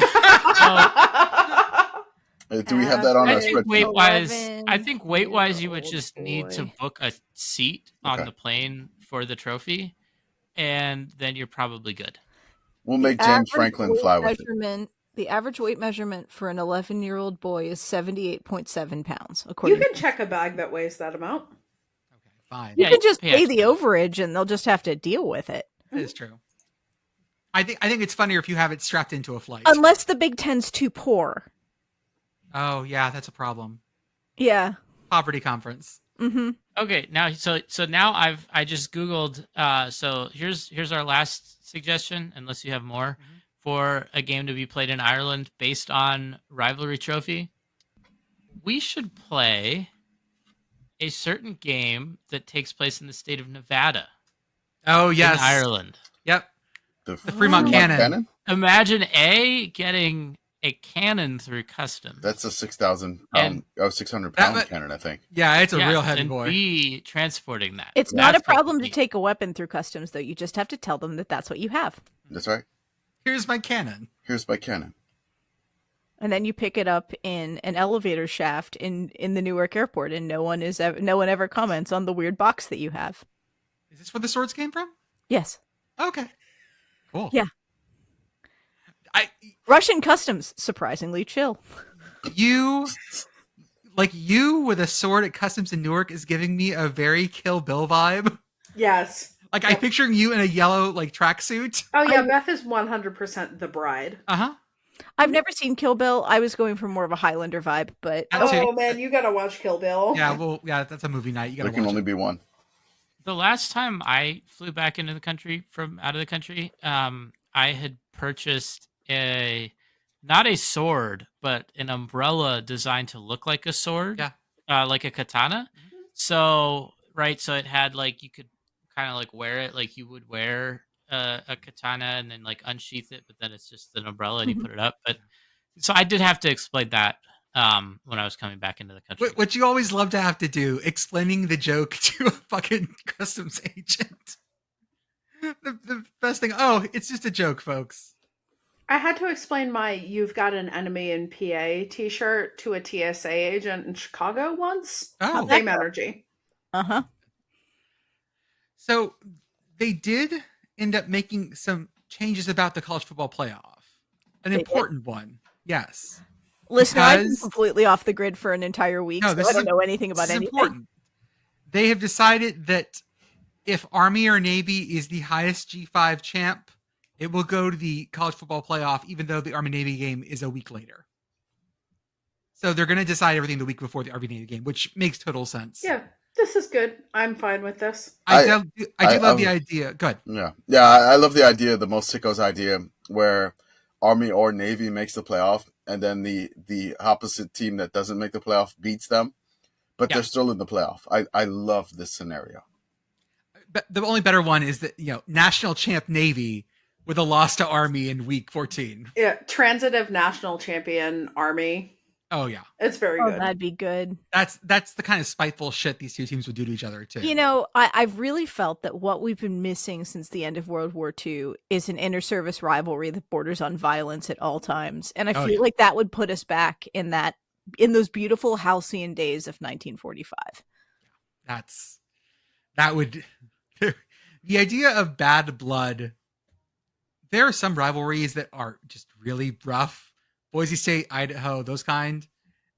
Do we have that on our I think spreadsheet? I think weight wise, you would just need to boy. book a seat on Okay. the plane for the trophy, and then you're probably good. We'll make James Franklin fly with it. The average weight measurement for an 11-year-old boy is 78.7 pounds. You According can check a bag that weighs that amount. Okay, fine. you Yeah, can just pay pay the extra. overage, and they'll just have to deal with it. That is true. I think it's funnier if you have it strapped into a flight. Unless the Big Ten's too poor. Oh yeah, that's a problem. Yeah. Poverty conference. Mm-hmm. Okay, now so now I just Googled. So here's our last suggestion, unless you have more, for a game to be played in Ireland based on rivalry trophy. We should play a certain game that takes place in the state of Nevada. Oh yes, in Ireland. Yep. The Fremont Cannon. Imagine getting a cannon through customs. That's a 6,000 pound, 600 That- pound cannon, I think. Yeah, it's a Yes, real heavy and boy. B, transporting that. It's not a That's what problem would to be. take a weapon through customs, though. You just have to tell them that that's what you have. That's right. Here's my cannon. Here's my cannon. And then you pick it up in an elevator shaft in the Newark airport, and no one ever comments on the weird box that you have. Is this where the swords came from? Yes. Okay. Cool. Yeah. Russian customs, surprisingly chill. You with a sword at customs in Newark is giving me a very Kill Bill vibe. Yes. Like I'm picturing you in a yellow like tracksuit. Oh yeah, Beth is 100% the bride. Uh-huh. I've never seen Kill Bill. I was going for more of a Highlander vibe, but That's it. Oh man, you gotta watch Kill Bill. Yeah, that's a movie night. You There gotta can watch only it. be one. The last time I flew back into the country from out of the country, I had purchased not a sword, but an umbrella designed to look like a sword. Yeah. Like a katana. So it had like, you could kind of like wear it like you would wear a katana and then like unsheath it, but then it's just an umbrella and you put it up. But so I did have to explain that when I was coming back into the country. What you always love to have to do, explaining the joke to a fucking customs agent. The best thing, it's just a joke, folks. I had to explain my "You've Got an Enemy in PA" t-shirt to a TSA agent in Chicago once. Oh. Same energy. uh-huh. So they did end up making some changes about the college football playoff. An They important one. Yes. Listen, I've been Because- completely off the grid for an entire week, No, so this I is don't know anything about This is anything. important. They have decided that if Army or Navy is the highest G5 champ, it will go to the college football playoff, even though the Army Navy game is a week later. So they're going to decide everything the week before the Army Navy game, which makes total sense. Yeah, this is good. I'm fine with this. I do love the idea. Good. Yeah. I love the idea, the most sickos idea, where Army or Navy makes the playoff, and then the opposite team that doesn't make the playoff beats them, but they're still in the playoff. I love this scenario. But the only better one is that, national champ Navy with a loss to Army in week 14. Yeah, transitive national champion Army. Oh yeah. It's very Oh, good. that'd be good. That's the kind of spiteful shit these two teams would do to each other too. I've really felt that what we've been missing since the end of World War II is an inter-service rivalry that borders on violence at all times. And I feel like that would put us back in those beautiful halcyon days of 1945. That would the idea of bad blood. There are some rivalries that are just really rough. Boise State, Idaho, those kind.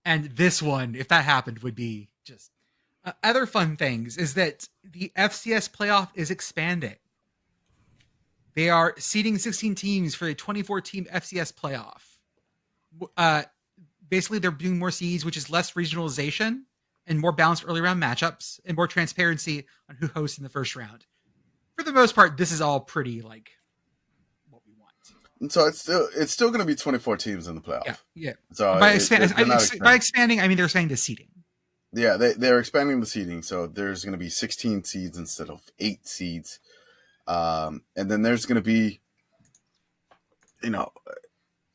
And this one, if that happened, would be just other fun things is that the FCS playoff is expanding. They are seeding 16 teams for a 24-team FCS playoff. Basically, they're doing more seeds, which is less regionalization and more balanced early round matchups and more transparency on who hosts in the first round. For the most part, this is all pretty like what we want. And so it's still going to be 24 teams in the playoff. Yeah. So By they're expanding, I mean they're saying the seeding. Yeah, they're expanding the seeding, so there's going to be 16 seeds instead of 8 seeds, and then there's going to be,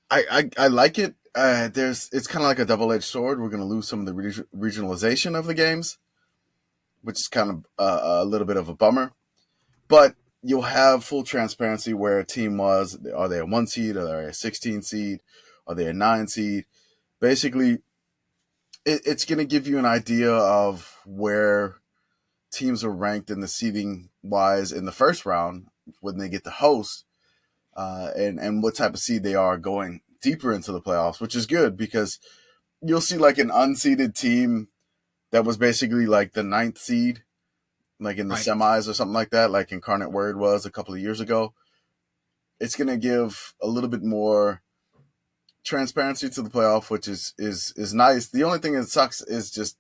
I like it. It's kind of like a double-edged sword. We're going to lose some of the regionalization of the games, which is kind of a little bit of a bummer, but you'll have full transparency where a team are they a 1 seed, are they a 16 seed, are they a 9 seed? basically it's going to give you an idea of where teams are ranked in the seeding wise in the first round when they get to host, and what type of seed they are going deeper into the playoffs, which is good because you'll see like an unseeded team that was basically like the 9th seed, like in the semis or something like that, like Incarnate Word was a couple of years ago. It's going to give a little bit more transparency to the playoff, which is nice. The only thing that sucks is just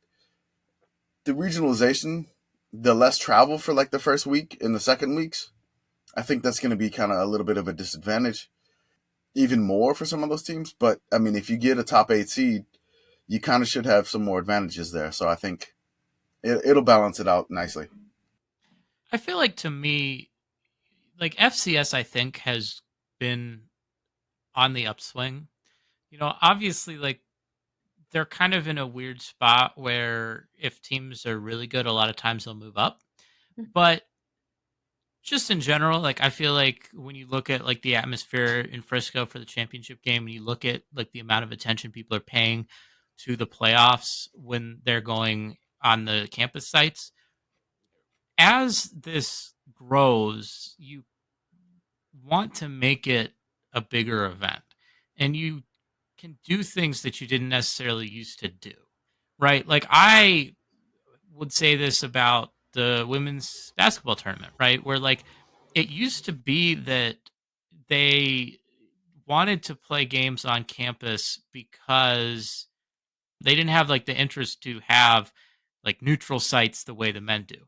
the regionalization, the less travel for like the first week and the second weeks. I think that's going to be kind of a little bit of a disadvantage, even more for some of those teams. But I mean, if you get a top 8 seed, you kind of should have some more advantages there. So I think it'll balance it out nicely. I feel like, to me, like FCS, I think, has been on the upswing. Obviously, like, they're kind of in a weird spot where if teams are really good, a lot of times they'll move up. But just in general, like, I feel like when you look at like the atmosphere in Frisco for the championship game, and you look at like the amount of attention people are paying to the playoffs when they're going on the campus sites, as this grows, you want to make it a bigger event, and you can do things that you didn't necessarily used to do, right? Like, I would say this about the women's basketball tournament, right? Where like it used to be that they wanted to play games on campus because they didn't have like the interest to have like neutral sites the way the men do.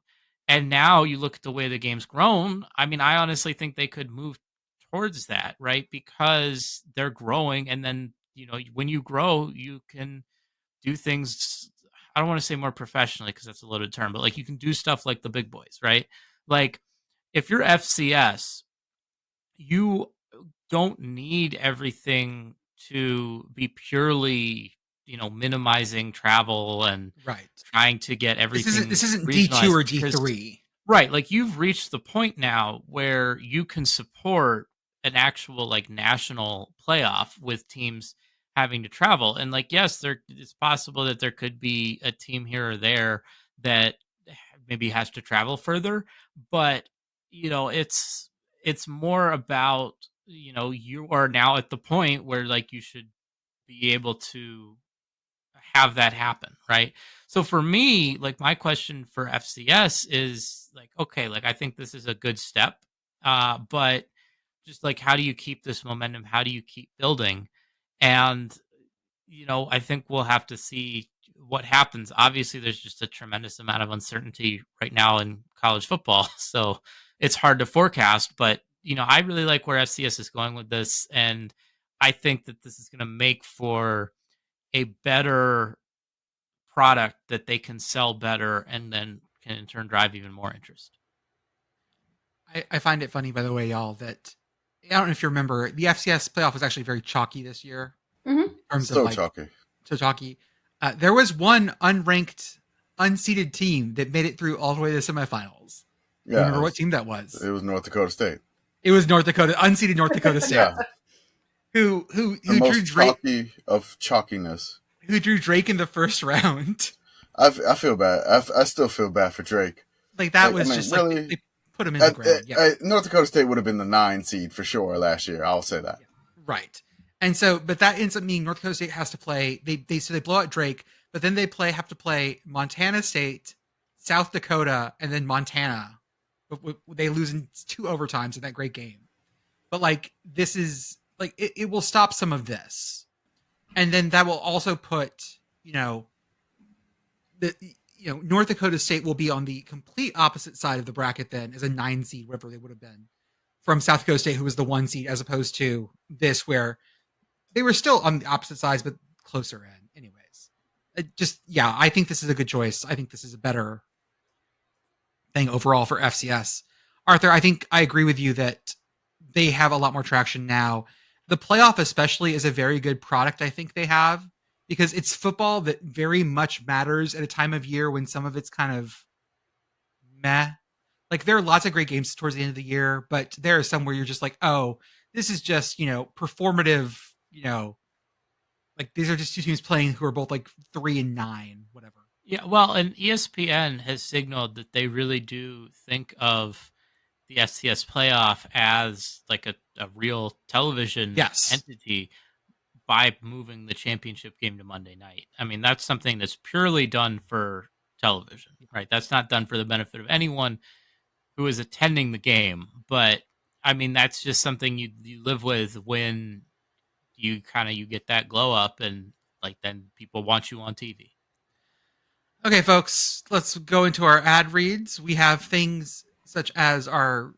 And now you look at the way the game's grown. I mean, I honestly think they could move towards that, right? Because they're growing. And then, when you grow, you can do things. I don't want to say more professionally because that's a loaded term, but like you can do stuff like the big boys, right? Like if you're FCS, you don't need everything to be purely, minimizing travel and trying to get everything. This isn't D2 or D3. Right. Like you've reached the point now where you can support an actual like national playoff with teams having to travel. And like, yes, it's possible that there could be a team here or there that maybe has to travel further, but it's more about, you are now at the point where like you should be able to have that happen, right? So for me, like my question for FCS is like, okay, like I think this is a good step, but just like how do you keep this momentum? How do you keep building? And I think we'll have to see what happens. Obviously, there's just a tremendous amount of uncertainty right now in college football, so it's hard to forecast. But I really like where FCS is going with this, and I think that this is going to make for a better product that they can sell better and then can in turn drive even more interest. I find it funny, by the way, y'all, that I don't know if you remember, the FCS playoff was actually very chalky this year. Mm-hmm. In terms So of like, chalky. So chalky. There was one unranked, unseeded team that made it through all the way to the semifinals. Yeah, Remember what team that was? It was North Dakota State. It was North Dakota, unseeded North Dakota State. Yeah. Who The drew most Drake chalky of chalkiness. who drew Drake in the first round. I feel bad. I still feel bad for Drake. Like that Like, was I mean, just really, like they put him in the ground. Yeah. North Dakota State would have been the 9 seed for sure last year. I'll say that. Right. And so, but that ends up meaning North Dakota State has to play. They blow out Drake, but then they have to play Montana State, South Dakota, and then Montana. But they lose in 2 overtimes in that great game. But like this is like it will stop some of this, and then that will also put North Dakota State will be on the complete opposite side of the bracket then as a 9 seed, whatever they would have been, from South Dakota State, who was the 1 seed, as opposed to this where they were still on the opposite sides, but closer in. Anyways, I think this is a good choice. I think this is a better thing overall for FCS. Arthur, I think I agree with you that they have a lot more traction now. The playoff especially is a very good product I think they have, because it's football that very much matters at a time of year when some of it's kind of meh. Like there are lots of great games towards the end of the year, but there are some where you're just like, oh, this is just, performative, Like these are just two teams playing who are both like 3-9, whatever. Yeah, well, and ESPN has signaled that they really do think of the FCS playoff as like a real television entity by moving the championship game to Monday night. I mean, that's something that's purely done for television, right? That's not done for the benefit of anyone who is attending the game. But I mean, that's just something you live with when you get that glow up, and like then people want you on TV. Okay, folks, let's go into our ad reads. We have things such as our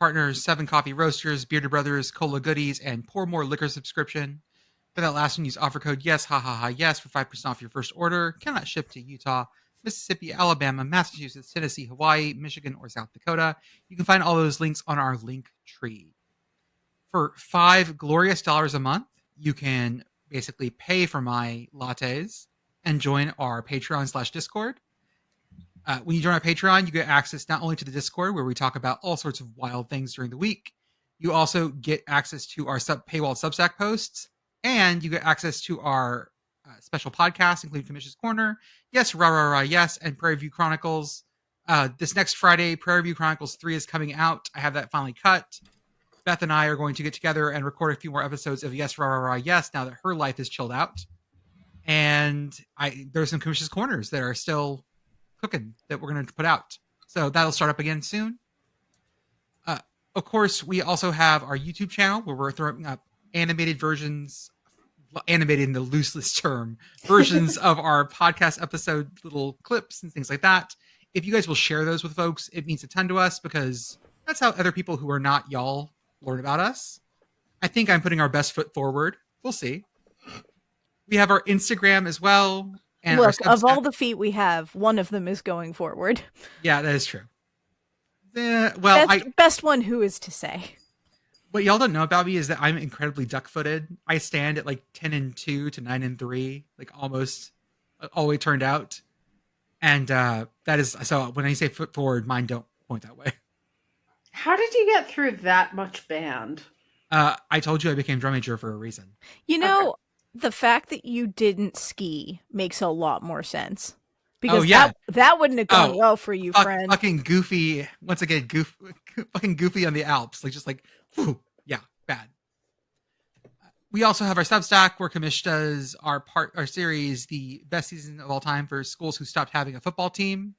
partners, 7 Coffee Roasters, Bearded Brothers, Cola Goodies, and Pour More Liquor subscription. For that last one, use offer code YES, yes, for 5% off your first order. Cannot ship to Utah, Mississippi, Alabama, Massachusetts, Tennessee, Hawaii, Michigan, or South Dakota. You can find all those links on our link tree. For $5 glorious a month, you can basically pay for my lattes and join our Patreon/Discord. When you join our Patreon, you get access not only to the Discord, where we talk about all sorts of wild things during the week, you also get access to our paywall Substack posts, and you get access to our special podcasts, including Commish's Corner, Yes, Rah, Rah, Rah, Yes, and Prairie View Chronicles. This next Friday, Prairie View Chronicles 3 is coming out. I have that finally cut. Beth and I are going to get together and record a few more episodes of Yes, Rah, Rah, Rah, Yes, now that her life is chilled out. And there's some Commish's Corners that are still cooking that we're going to put out. So that'll start up again soon. Of course, we also have our YouTube channel where we're throwing up animated versions, animated in the loosest term, versions of our podcast episode, little clips and things like that. If you guys will share those with folks, it means a ton to us because that's how other people who are not y'all learn about us. I think I'm putting our best foot forward. We'll see. We have our Instagram as well. And look, of all the feet we have, one of them is going forward. Yeah, that is true. Best one, who is to say? What y'all don't know about me is that I'm incredibly duck-footed. I stand at like 10-2 to 9-3, like almost all the way turned out. And that is, so when I say foot forward, mine don't point that way. How did you get through that much band? I told you I became drum major for a reason. You know, the fact that you didn't ski makes a lot more sense. Because that wouldn't have gone well for you, friend. Fucking goofy. Once again, fucking goofy on the Alps. Like, just like, whew, yeah, bad. We also have our Substack where Commish does our series, the best season of all time for schools who stopped having a football team.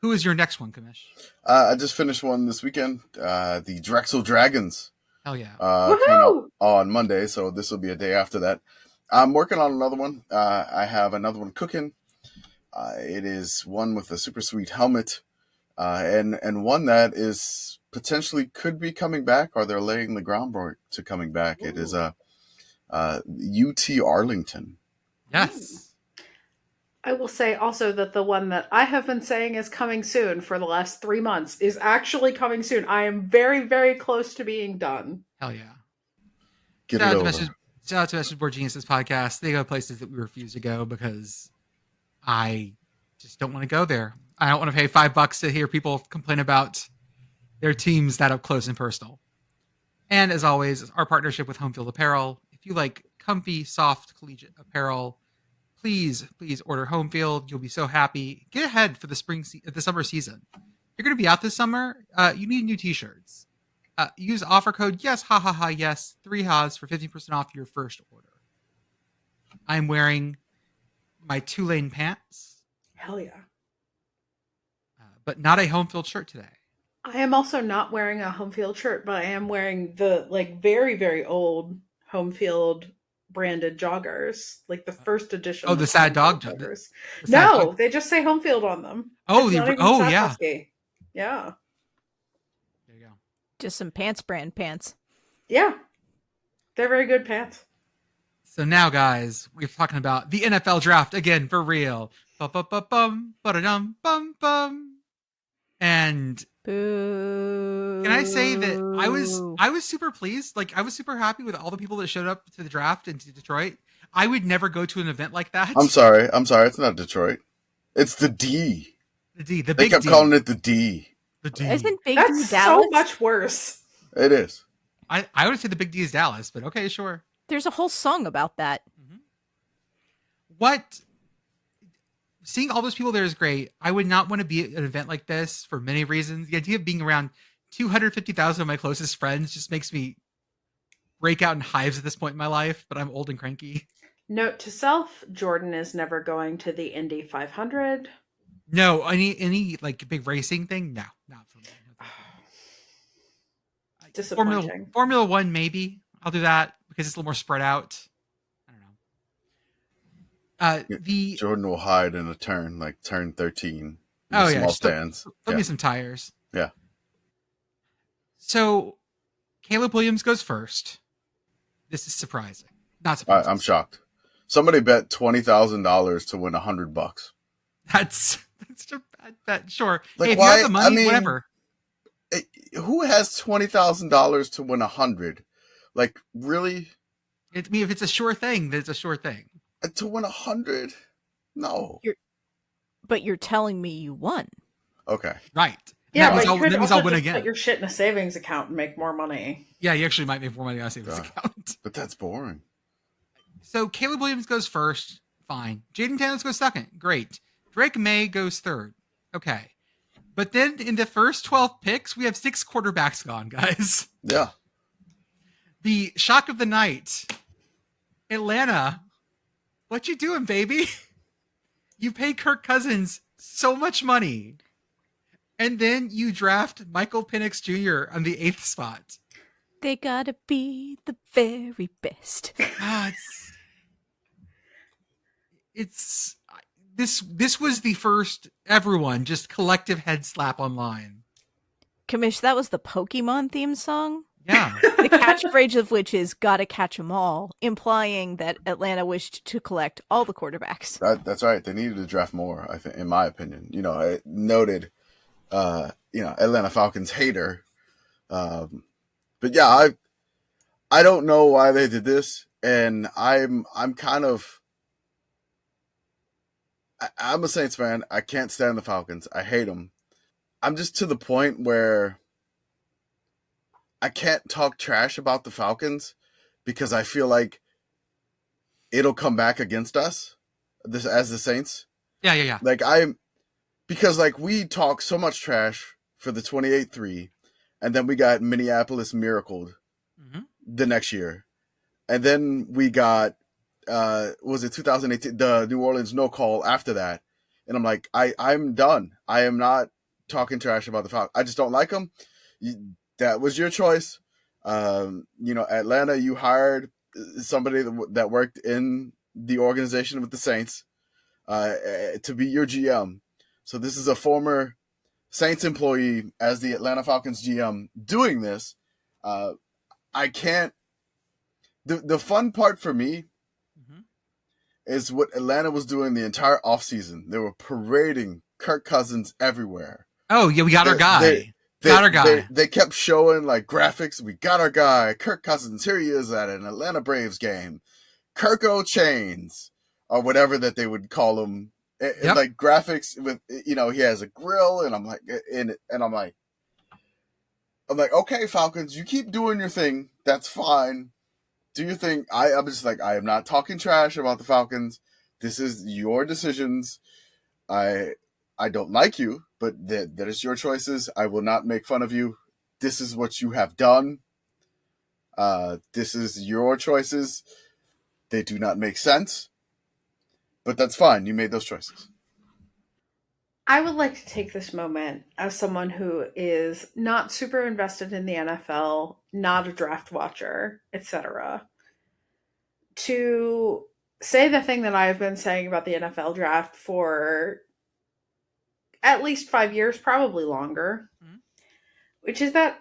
Who is your next one, Commish? I just finished one this weekend. The Drexel Dragons. Hell yeah. Coming up on Monday, so this will be a day after that. I'm working on another one. I have another one cooking. It is one with a super sweet helmet, and one that is potentially could be coming back, or they're laying the groundwork to coming back. Ooh. It is UT Arlington. Yes. I will say also that the one that I have been saying is coming soon for the last 3 months is actually coming soon. I am very, very close to being done. Hell yeah. Shout out to Message Board Geniuses podcast. They go places that we refuse to go because I just don't want to go there. I don't want to pay $5 to hear people complain about their teams that up close and personal. And as always, our partnership with Home Field Apparel. If you like comfy, soft, collegiate apparel, please order Home Field. You'll be so happy. Get ahead for the summer season. If you're going to be out this summer, you need new t-shirts. Use offer code yes, yes, 3 ha's for 50% off your first order. I'm wearing my Tulane pants. Hell yeah. But not a Home Field shirt today. I am also not wearing a Home Field shirt, but I am wearing the very, very old Home Field branded joggers, like the first edition. Oh, the sad dog joggers. No, they just say Home Field on them. Oh, yeah. Husky. Yeah. There you go. Just some brand pants. Yeah. They're very good pants. So now, guys, we're talking about the NFL draft again for real. Bum, ba-da-dum, bum, bum. And boo. Can I say that I was super pleased. Like, I was super happy with all the people that showed up to the draft in Detroit. I would never go to an event like that. I'm sorry. It's not Detroit. It's the D. The D. The they big kept D. calling it the D. The D. Isn't Big That's D Dallas? so much worse. It is. I would say the big D is Dallas, but okay, sure. There's a whole song about that. What? Seeing all those people there is great. I would not want to be at an event like this for many reasons. The idea of being around 250,000 of my closest friends just makes me break out in hives at this point in my life, but I'm old and cranky. Note to self, Jordan is never going to the Indy 500. No, any like big racing thing? No, not for me. Disappointing. Formula One, maybe. I'll do that because it's a little more spread out. I don't know. Jordan will hide in a turn, like turn 13. Oh, yeah. Small stands. Put me some tires. Yeah. So, Caleb Williams goes first. This is surprising. Not surprising. I'm shocked. Somebody bet $20,000 to win $100. That's a bad bet. Sure. Like, hey, if why? you have the money, I mean, whatever. Who has $20,000 to win 100? Like, really? I mean, if it's a sure thing, then it's a sure thing. To win 100? No. But you're telling me you won. Okay. Right. Yeah, that but means I'll win again. Put your shit in a savings account and make more money. Yeah, you actually might make more money on a savings account. But that's boring. So Caleb Williams goes first. Fine. Jaden Daniels goes second. Great. Drake May goes third. Okay. But then in the first 12 picks, we have 6 quarterbacks gone, guys. Yeah. The shock of the night. Atlanta. What you doing, baby? You pay Kirk Cousins so much money. And then you draft Michael Penix Jr. on the 8th spot. They gotta be the very best. This was the first everyone just collective head slap online. Commish, that was the Pokemon theme song. Yeah. The catchphrase of which is "Gotta catch 'em all," implying that Atlanta wished to collect all the quarterbacks. That's right. They needed to draft more, I think, in my opinion. I noted, Atlanta Falcons hater. But yeah, I don't know why they did this, and I'm kind of. I'm a Saints fan. I can't stand the Falcons. I hate them. I'm just to the point where I can't talk trash about the Falcons because I feel like it'll come back against us as the Saints. Yeah. Because we talk so much trash for the 28-3, and then we got Minneapolis miracled the next year. And then we got was it 2018, the New Orleans no call after that. And I'm like, I'm done. I am not talking trash about the Falcons. I just don't like them. That was your choice. Atlanta, you hired somebody that worked in the organization with the Saints to be your GM. So this is a former Saints employee as the Atlanta Falcons GM doing this. I can't. The fun part for me is what Atlanta was doing the entire offseason. They were parading Kirk Cousins everywhere. Oh, yeah, we got our guy. They kept showing graphics. We got our guy, Kirk Cousins. Here he is at an Atlanta Braves game. Kirko Chains, or whatever that they would call him. Yep. Graphics with, he has a grill, and I'm like, okay, Falcons, you keep doing your thing. That's fine. Do you think I'm just I am not talking trash about the Falcons. This is your decisions. I don't like you, but that is your choices. I will not make fun of you. This is what you have done. This is your choices. They do not make sense, but that's fine. You made those choices. I would like to take this moment as someone who is not super invested in the NFL, not a draft watcher, etc., to say the thing that I've been saying about the NFL draft for at least 5 years, probably longer, which is that,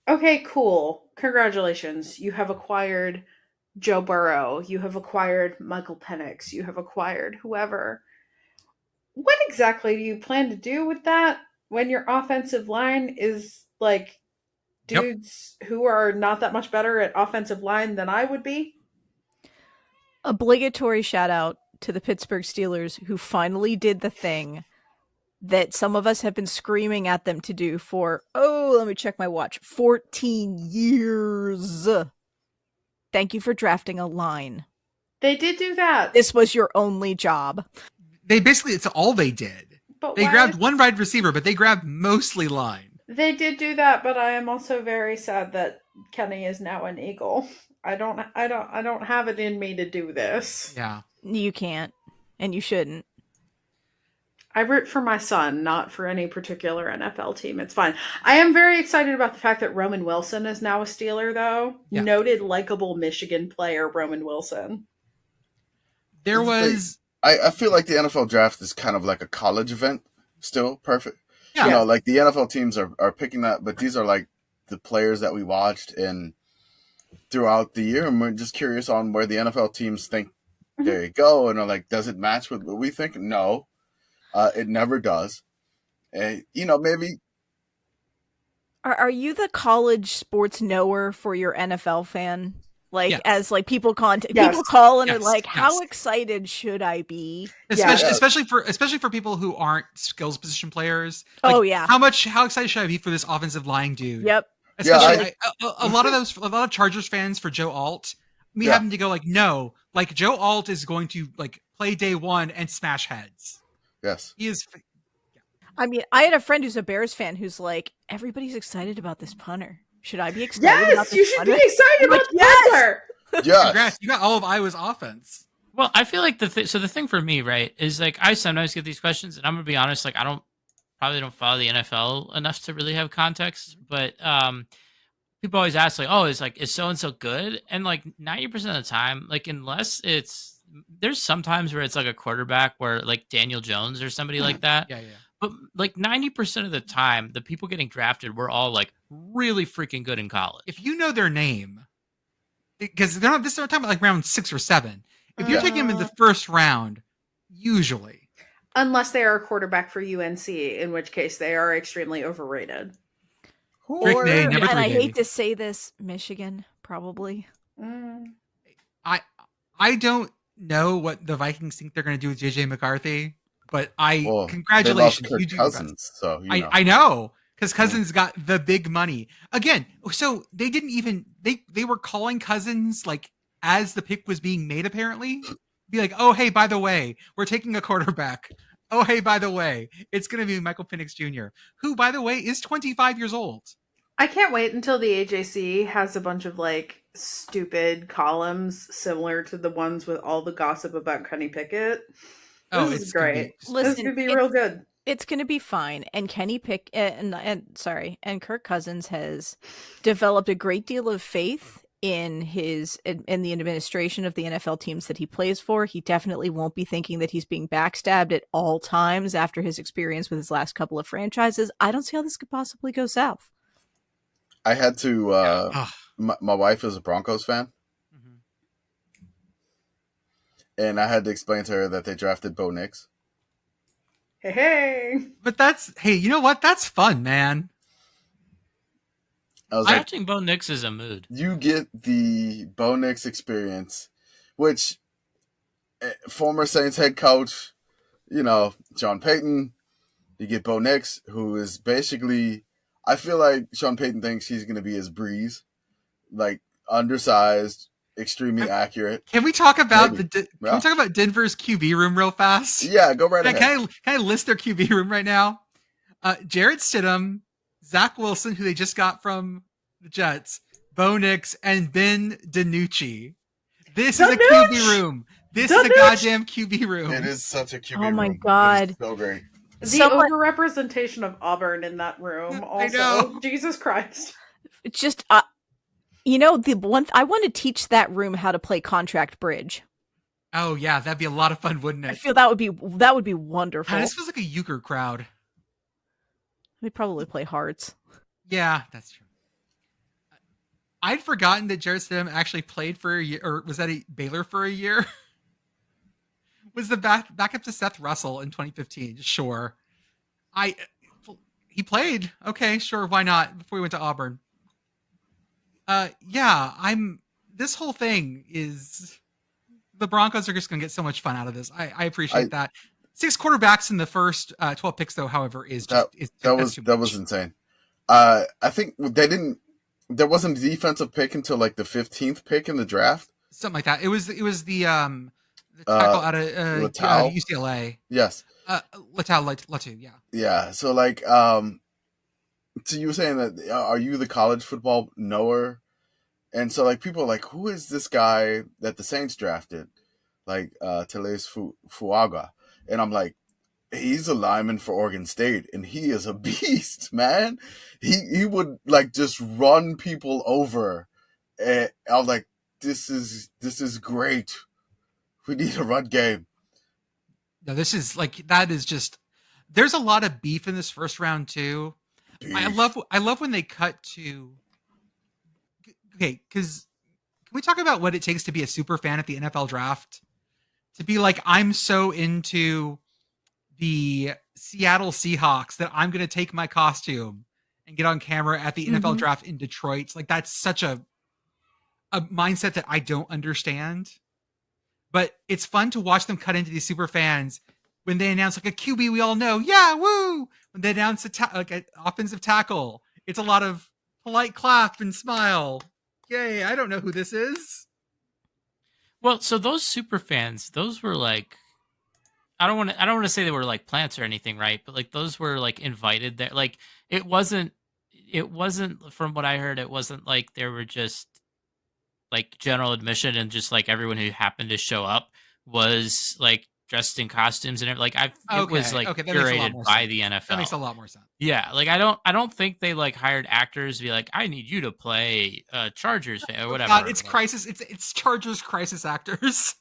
okay, cool. Congratulations. You have acquired Joe Burrow. You have acquired Michael Penix. You have acquired whoever. What exactly do you plan to do with that when your offensive line is dudes who are not that much better at offensive line than I would be? Obligatory shout out to the Pittsburgh Steelers, who finally did the thing that some of us have been screaming at them to do for, let me check my watch, 14 years. thank you for drafting a line. They did do that. This was your only job. They basically, it's all they did. But They why- grabbed one wide receiver, but they grabbed mostly line. They did do that, but I am also very sad that Kenny is now an Eagle. I don't have it in me to do this. Yeah. You can't, and you shouldn't. I root for my son, not for any particular NFL team. It's fine. I am very excited about the fact that Roman Wilson is now a Steeler, though. Yeah. Noted likable Michigan player, Roman Wilson. There was... I feel like the NFL draft is kind of like a college event still. Perfect. Yeah. You know, like the NFL teams are picking that, but these are like the players that we watched in throughout the year, and we're just curious on where the NFL teams think they go, and are like, does it match with what we think? No, it never does. You know, maybe. Are you the college sports knower for your NFL fan? Like, Yes. as like people Yes. people call and are Yes. like, how Yes. excited should I be? Especially for people who aren't skills position players. Oh, yeah. How excited should I be for this offensive line dude? Yep. Especially a lot of Chargers fans for Joe Alt. Me having to go like, no, like Joe Alt is going to like play day one and smash heads. Yes. He is. I mean, I had a friend who's a Bears fan who's like, everybody's excited about this punter. Should I be excited about Yes, this you should be punter? excited about Yes! Tepper. Yes. Congrats, you got all of Iowa's offense. Well, I feel like the thing for me, right, is like I sometimes get these questions, and I'm gonna be honest, like I probably don't follow the NFL enough to really have context, but people always ask like, oh, is so and so good? And like 90% of the time, like unless there's sometimes where it's like a quarterback where like Daniel Jones or somebody like that. Yeah. But like 90% of the time, the people getting drafted were all like really freaking good in college. If you know their name, because they're talking about like round 6 or 7. If you're taking them in the first round, usually. Unless they are a quarterback for UNC, in which case they are extremely overrated. Drake May, never and I 3D. hate to say this, Michigan, probably. Mm. I don't know what the Vikings think they're going to do with JJ McCarthy, but Well, congratulations. They lost You Kirk do your best. Cousins, so you know. I know, because Cousins got the big money again. So they didn't even they were calling Cousins like as the pick was being made. Apparently, be like, oh hey, by the way, we're taking a quarterback. Oh hey, by the way, it's going to be Michael Penix Jr., who by the way is 25 years old. I can't wait until the AJC has a bunch of like stupid columns similar to the ones with all the gossip about Kenny Pickett. This is gonna be- great. This Listen, could be real good. It's going to be fine. And Kenny Pick and Kirk Cousins has developed a great deal of faith in the administration of the NFL teams that he plays for. He definitely won't be thinking that he's being backstabbed at all times after his experience with his last couple of franchises. I don't see how this could possibly go south. I had to. Ugh. My wife is a Broncos fan, Mhm. and I had to explain to her that they drafted Bo Nix. Hey. But you know what? That's fun, man. I was like, Watching Bo Nix is a mood. you get the Bo Nix experience, which former Saints head coach, you know, Sean Payton. You get Bo Nix, who is basically, I feel like Sean Payton thinks he's going to be his Breeze, like undersized, extremely accurate. Can we talk about Maybe. Can Yeah. we talk about Denver's QB room real fast? Yeah, go right ahead. Can I list their QB room right now? Jared Stidham, Zach Wilson, who they just got from the Jets, Bo Nix, and Ben DiNucci. This is a DiNucci! QB room. This is a DiNucci! goddamn QB room. It is such a QB Oh my room. It is God. so great. The Someone- overrepresentation of Auburn in that room I also. know. Jesus Christ. It's just, the one I want to teach that room how to play contract bridge. Oh yeah, that'd be a lot of fun, wouldn't I it? feel that would be wonderful. God, this feels like a euchre crowd. They probably play hearts. Yeah, that's true. I'd forgotten that Jared Stidham actually played for a year, or was that a Baylor for a year? Was the backup to Seth Russell in 2015? Sure. He played. Okay, sure. Why not? Before he went to Auburn. This whole thing is, the Broncos are just going to get so much fun out of this. I appreciate that. 6 quarterbacks in the first 12 picks, though, however, is just That was insane. I think they didn't there wasn't a defensive pick until like the 15th pick in the draft. Something like that. It was the tackle out of Littau? UCLA. Yes. Littau, yeah. Yeah. So like, so you were saying that are you the college football knower? And so like people are like, who is this guy that the Saints drafted? Like Teles Fuaga. And I'm like, he's a lineman for Oregon State, and he is a beast, man. He would like just run people over. And I was like, this is great. We need a run game. No, this is like that is just. There's a lot of beef in this first round too. Beef. I love when they cut to. Okay, because can we talk about what it takes to be a super fan at the NFL draft? To be like, I'm so into the Seattle Seahawks that I'm going to take my costume and get on camera at the NFL draft in Detroit. Like that's such a mindset that I don't understand. But it's fun to watch them cut into these super fans when they announce like a QB we all know. Yeah, woo! When they announce like an offensive tackle, it's a lot of polite clap and smile. Yay, I don't know who this is. Well, so those super fans, those were like, I don't want to say they were like plants or anything, right? But like those were like invited there. Like it wasn't from what I heard, it wasn't like there were just like general admission and just like everyone who happened to show up was like dressed in costumes and everything. Like it was like curated by the NFL. That makes a lot more sense. Yeah, like I don't think they like hired actors to be like, I need you to play Chargers fan or whatever. God, it's crisis. It's Chargers crisis actors.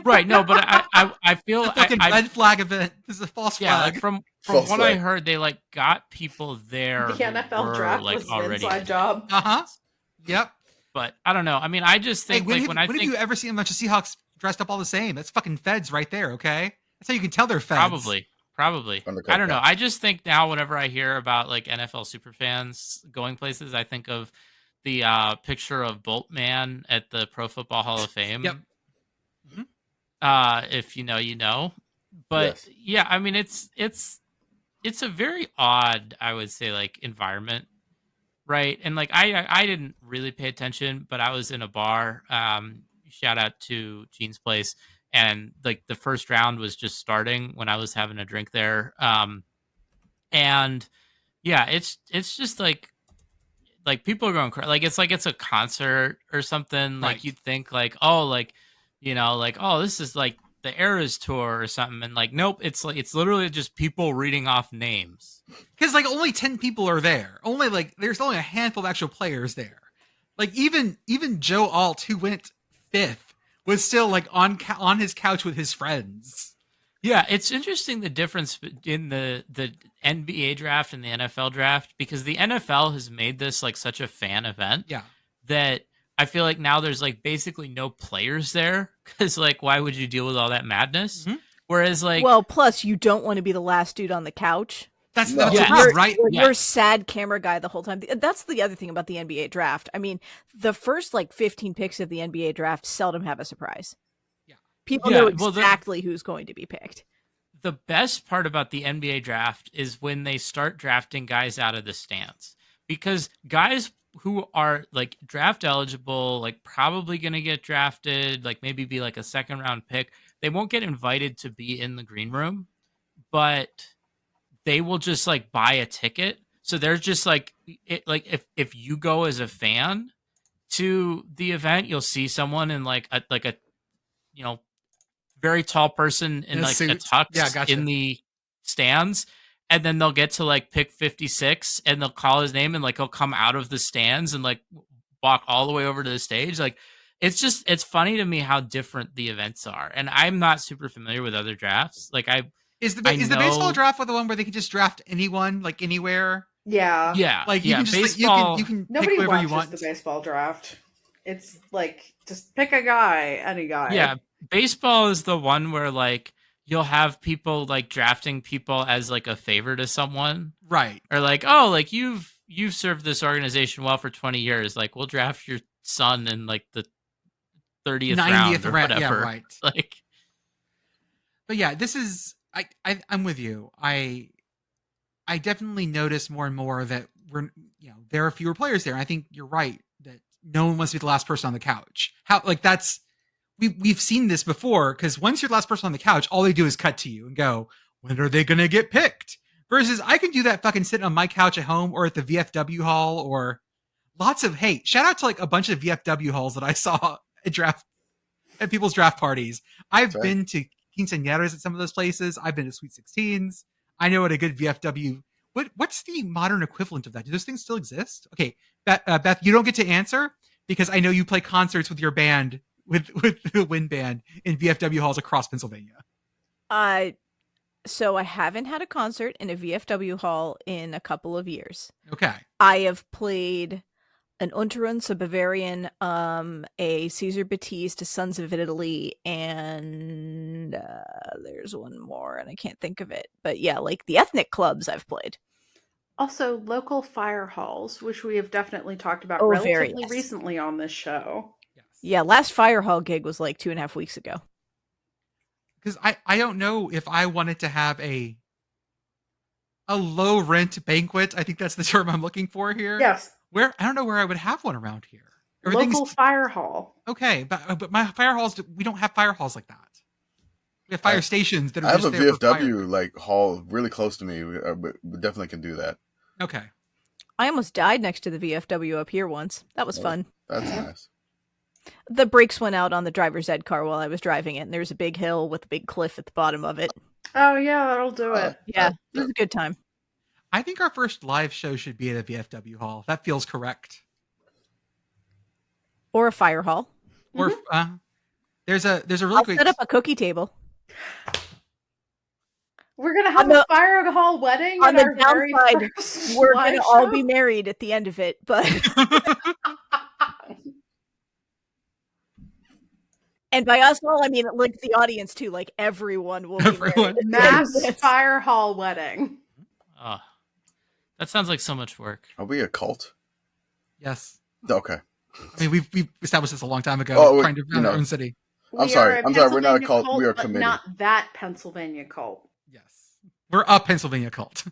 Right. No, but I feel fucking red flag event. This is a false flag. Yeah, like from what I heard, they like got people there. The NFL draft like was already an inside job. Yep. But I don't know. I mean, I just think when have you ever seen a bunch of Seahawks dressed up all the same? That's fucking feds right there. Okay, that's how you can tell they're feds. Probably. I don't know. I just think now whenever I hear about like NFL superfans going places, I think of the picture of Boltman at the Pro Football Hall of Fame. Yep. If you know, you know. But yeah, I mean it's a very odd, I would say, like environment, right? And like I didn't really pay attention, but I was in a bar. Shout out to Gene's place. And like the first round was just starting when I was having a drink there. And yeah, it's just like people are going crazy. Like it's a concert or something. Right. Like you'd think like, oh, like, you know, like, oh, this is like the Eras tour or something. And like, nope, it's literally just people reading off names. Because like only 10 people are there. There's only a handful of actual players there. Like even Joe Alt, who went 5th, was still like on his couch with his friends. Yeah, it's interesting the difference in the NBA draft and the NFL draft, because the NFL has made this like such a fan event. Yeah. That I feel like now there's like basically no players there because like why would you deal with all that madness? Mm-hmm. Whereas like, well, plus you don't want to be the last dude on the couch. That's right. You're a sad camera guy the whole time. That's the other thing about the NBA draft. I mean, the first like 15 picks of the NBA draft seldom have a surprise. Yeah. People know exactly who's going to be picked. The best part about the NBA draft is when they start drafting guys out of the stands, because guys who are like draft eligible, like probably going to get drafted, like maybe be like a second round pick, they won't get invited to be in the green room, but they will just like buy a ticket. So there's just like if you go as a fan to the event, you'll see someone in like a you know, very tall person in like a tux in the stands, and then they'll get to like pick 56 and they'll call his name and like he'll come out of the stands and like walk all the way over to the stage. Like it's funny to me how different the events are. And I'm not super familiar with other drafts. Like Is the baseball draft the one where they can just draft anyone, like anywhere? Yeah. Yeah. Like you can just baseball, you can Nobody pick whoever you watches want. the baseball draft. It's like just pick a guy, any guy. Yeah. Baseball is the one where like you'll have people like drafting people as like a favor to someone. Right. Or like, oh, like you've served this organization well for 20 years. Like we'll draft your son in like the 30th 90th round or whatever. Yeah, right. Like, but yeah, this is I'm with you. I definitely notice more and more that there are fewer players there. And I think you're right that no one wants to be the last person on the couch. We've seen this before, because once you're the last person on the couch, all they do is cut to you and go, when are they going to get picked? Versus I can do that fucking sitting on my couch at home or at the VFW hall, or shout out to like a bunch of VFW halls that I saw at people's draft parties. I've been to quinceañeras at some of those places. I've been to Sweet 16s. I know what a good VFW. What's the modern equivalent of that? Do those things still exist? Okay, Beth, you don't get to answer because I know you play concerts with your band, with the wind band in VFW halls across Pennsylvania. So I haven't had a concert in a VFW hall in a couple of years. Okay. I have played an Unterunz, a Bavarian, a Caesar Batiste, a Sons of Italy, and there's one more, and I can't think of it. But yeah, like the ethnic clubs I've played. Also, local fire halls, which we have definitely talked about very, relatively yes. recently on this show. Yes. Yeah, last fire hall gig was like 2.5 weeks ago. Because I don't know if I wanted to have a low rent banquet. I think that's the term I'm looking for here. Yes. I don't know where I would have one around here. Local fire hall. Okay, but my fire halls, we don't have fire halls like that. We have fire stations that are I have just a there for fire. VFW like hall really close to me. We definitely can do that. Okay. I almost died next to the VFW up here once. That was fun. That's nice. The brakes went out on the driver's ed car while I was driving it, and there's a big hill with a big cliff at the bottom of it. Oh yeah, that'll do it. Yeah, it was a good time. I think our first live show should be at a VFW hall. That feels correct. Or a fire hall. Or there's a really I'll great set up a cookie table. We're gonna have a fire hall wedding on at the our very downside. first We're live gonna all show? be married at the end of it, but and by us all, I mean like the audience too. Like everyone will be married. Mass fire hall wedding. Oh, that sounds like so much work. Are we a cult? Yes. Okay. I mean, we've established this a long time ago, trying to run our own city. I'm sorry. We're not a cult. We are a committee. Not that Pennsylvania cult. Yes. We're a Pennsylvania cult.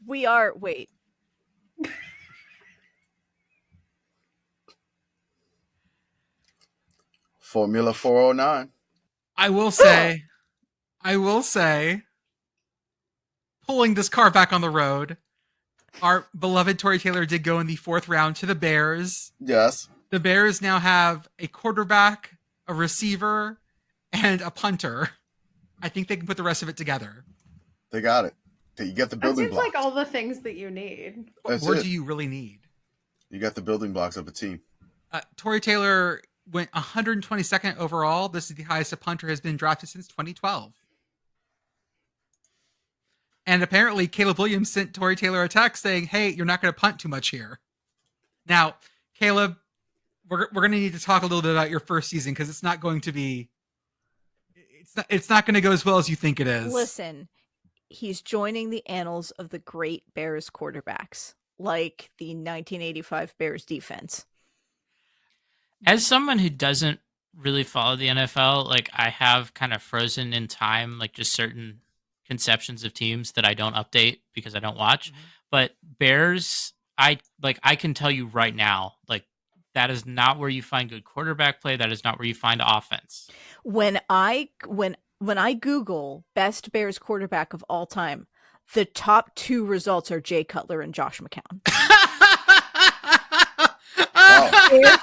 We are. Wait. Formula 409. I will say, pulling this car back on the road, our beloved Tory Taylor did go in the 4th round to the Bears. Yes. The Bears now have a quarterback, a receiver, and a punter. I think they can put the rest of it together. They got it. You got the building blocks. That seems like all the things that you need. What do you really need? You got the building blocks of a team. Tory Taylor went 122nd overall. This is the highest a punter has been drafted since 2012. And apparently Caleb Williams sent Tory Taylor a text saying, hey, you're not going to punt too much here. Now, Caleb, we're going to need to talk a little bit about your first season, because it's not going to be, it's not going to go as well as you think it is. Listen, he's joining the annals of the great Bears quarterbacks, like the 1985 Bears defense. As someone who doesn't really follow the NFL, like I have kind of frozen in time, like just certain conceptions of teams that I don't update because I don't watch. Mm-hmm. But Bears, I can tell you right now, like that is not where you find good quarterback play. That is not where you find offense. When I Google best Bears quarterback of all time, the top 2 results are Jay Cutler and Josh McCown. Wow.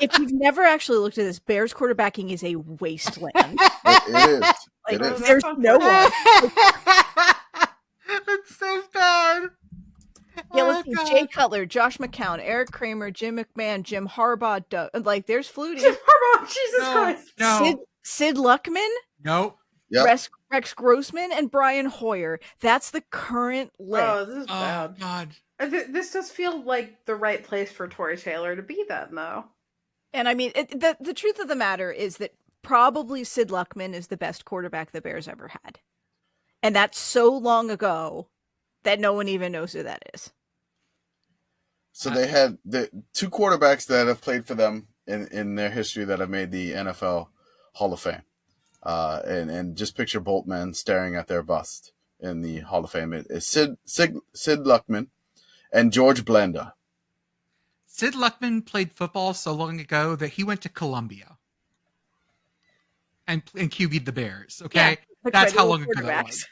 If you've never actually looked at this, Bears quarterbacking is a wasteland. It is. It is. There's no one. It's so bad. Yeah, let's see. Jay Cutler, Josh McCown, Eric Kramer, Jim McMahon, Jim Harbaugh. Like, there's Flutie. Jim Harbaugh, Jesus Christ. No. Sid Luckman. Nope. Yep. Rex Grossman and Brian Hoyer. That's the current list. Oh, this is bad. God. This does feel like the right place for Tory Taylor to be then, though. And I mean, the truth of the matter is that probably Sid Luckman is the best quarterback the Bears ever had. And that's so long ago that no one even knows who that is. So they had the 2 quarterbacks that have played for them in their history that have made the NFL Hall of Fame. And just picture Boltman staring at their bust in the Hall of Fame. It is Sid Luckman and George Blanda. Sid Luckman played football so long ago that he went to Columbia and QB'd the Bears. Okay, Yeah, that's how long ago that was.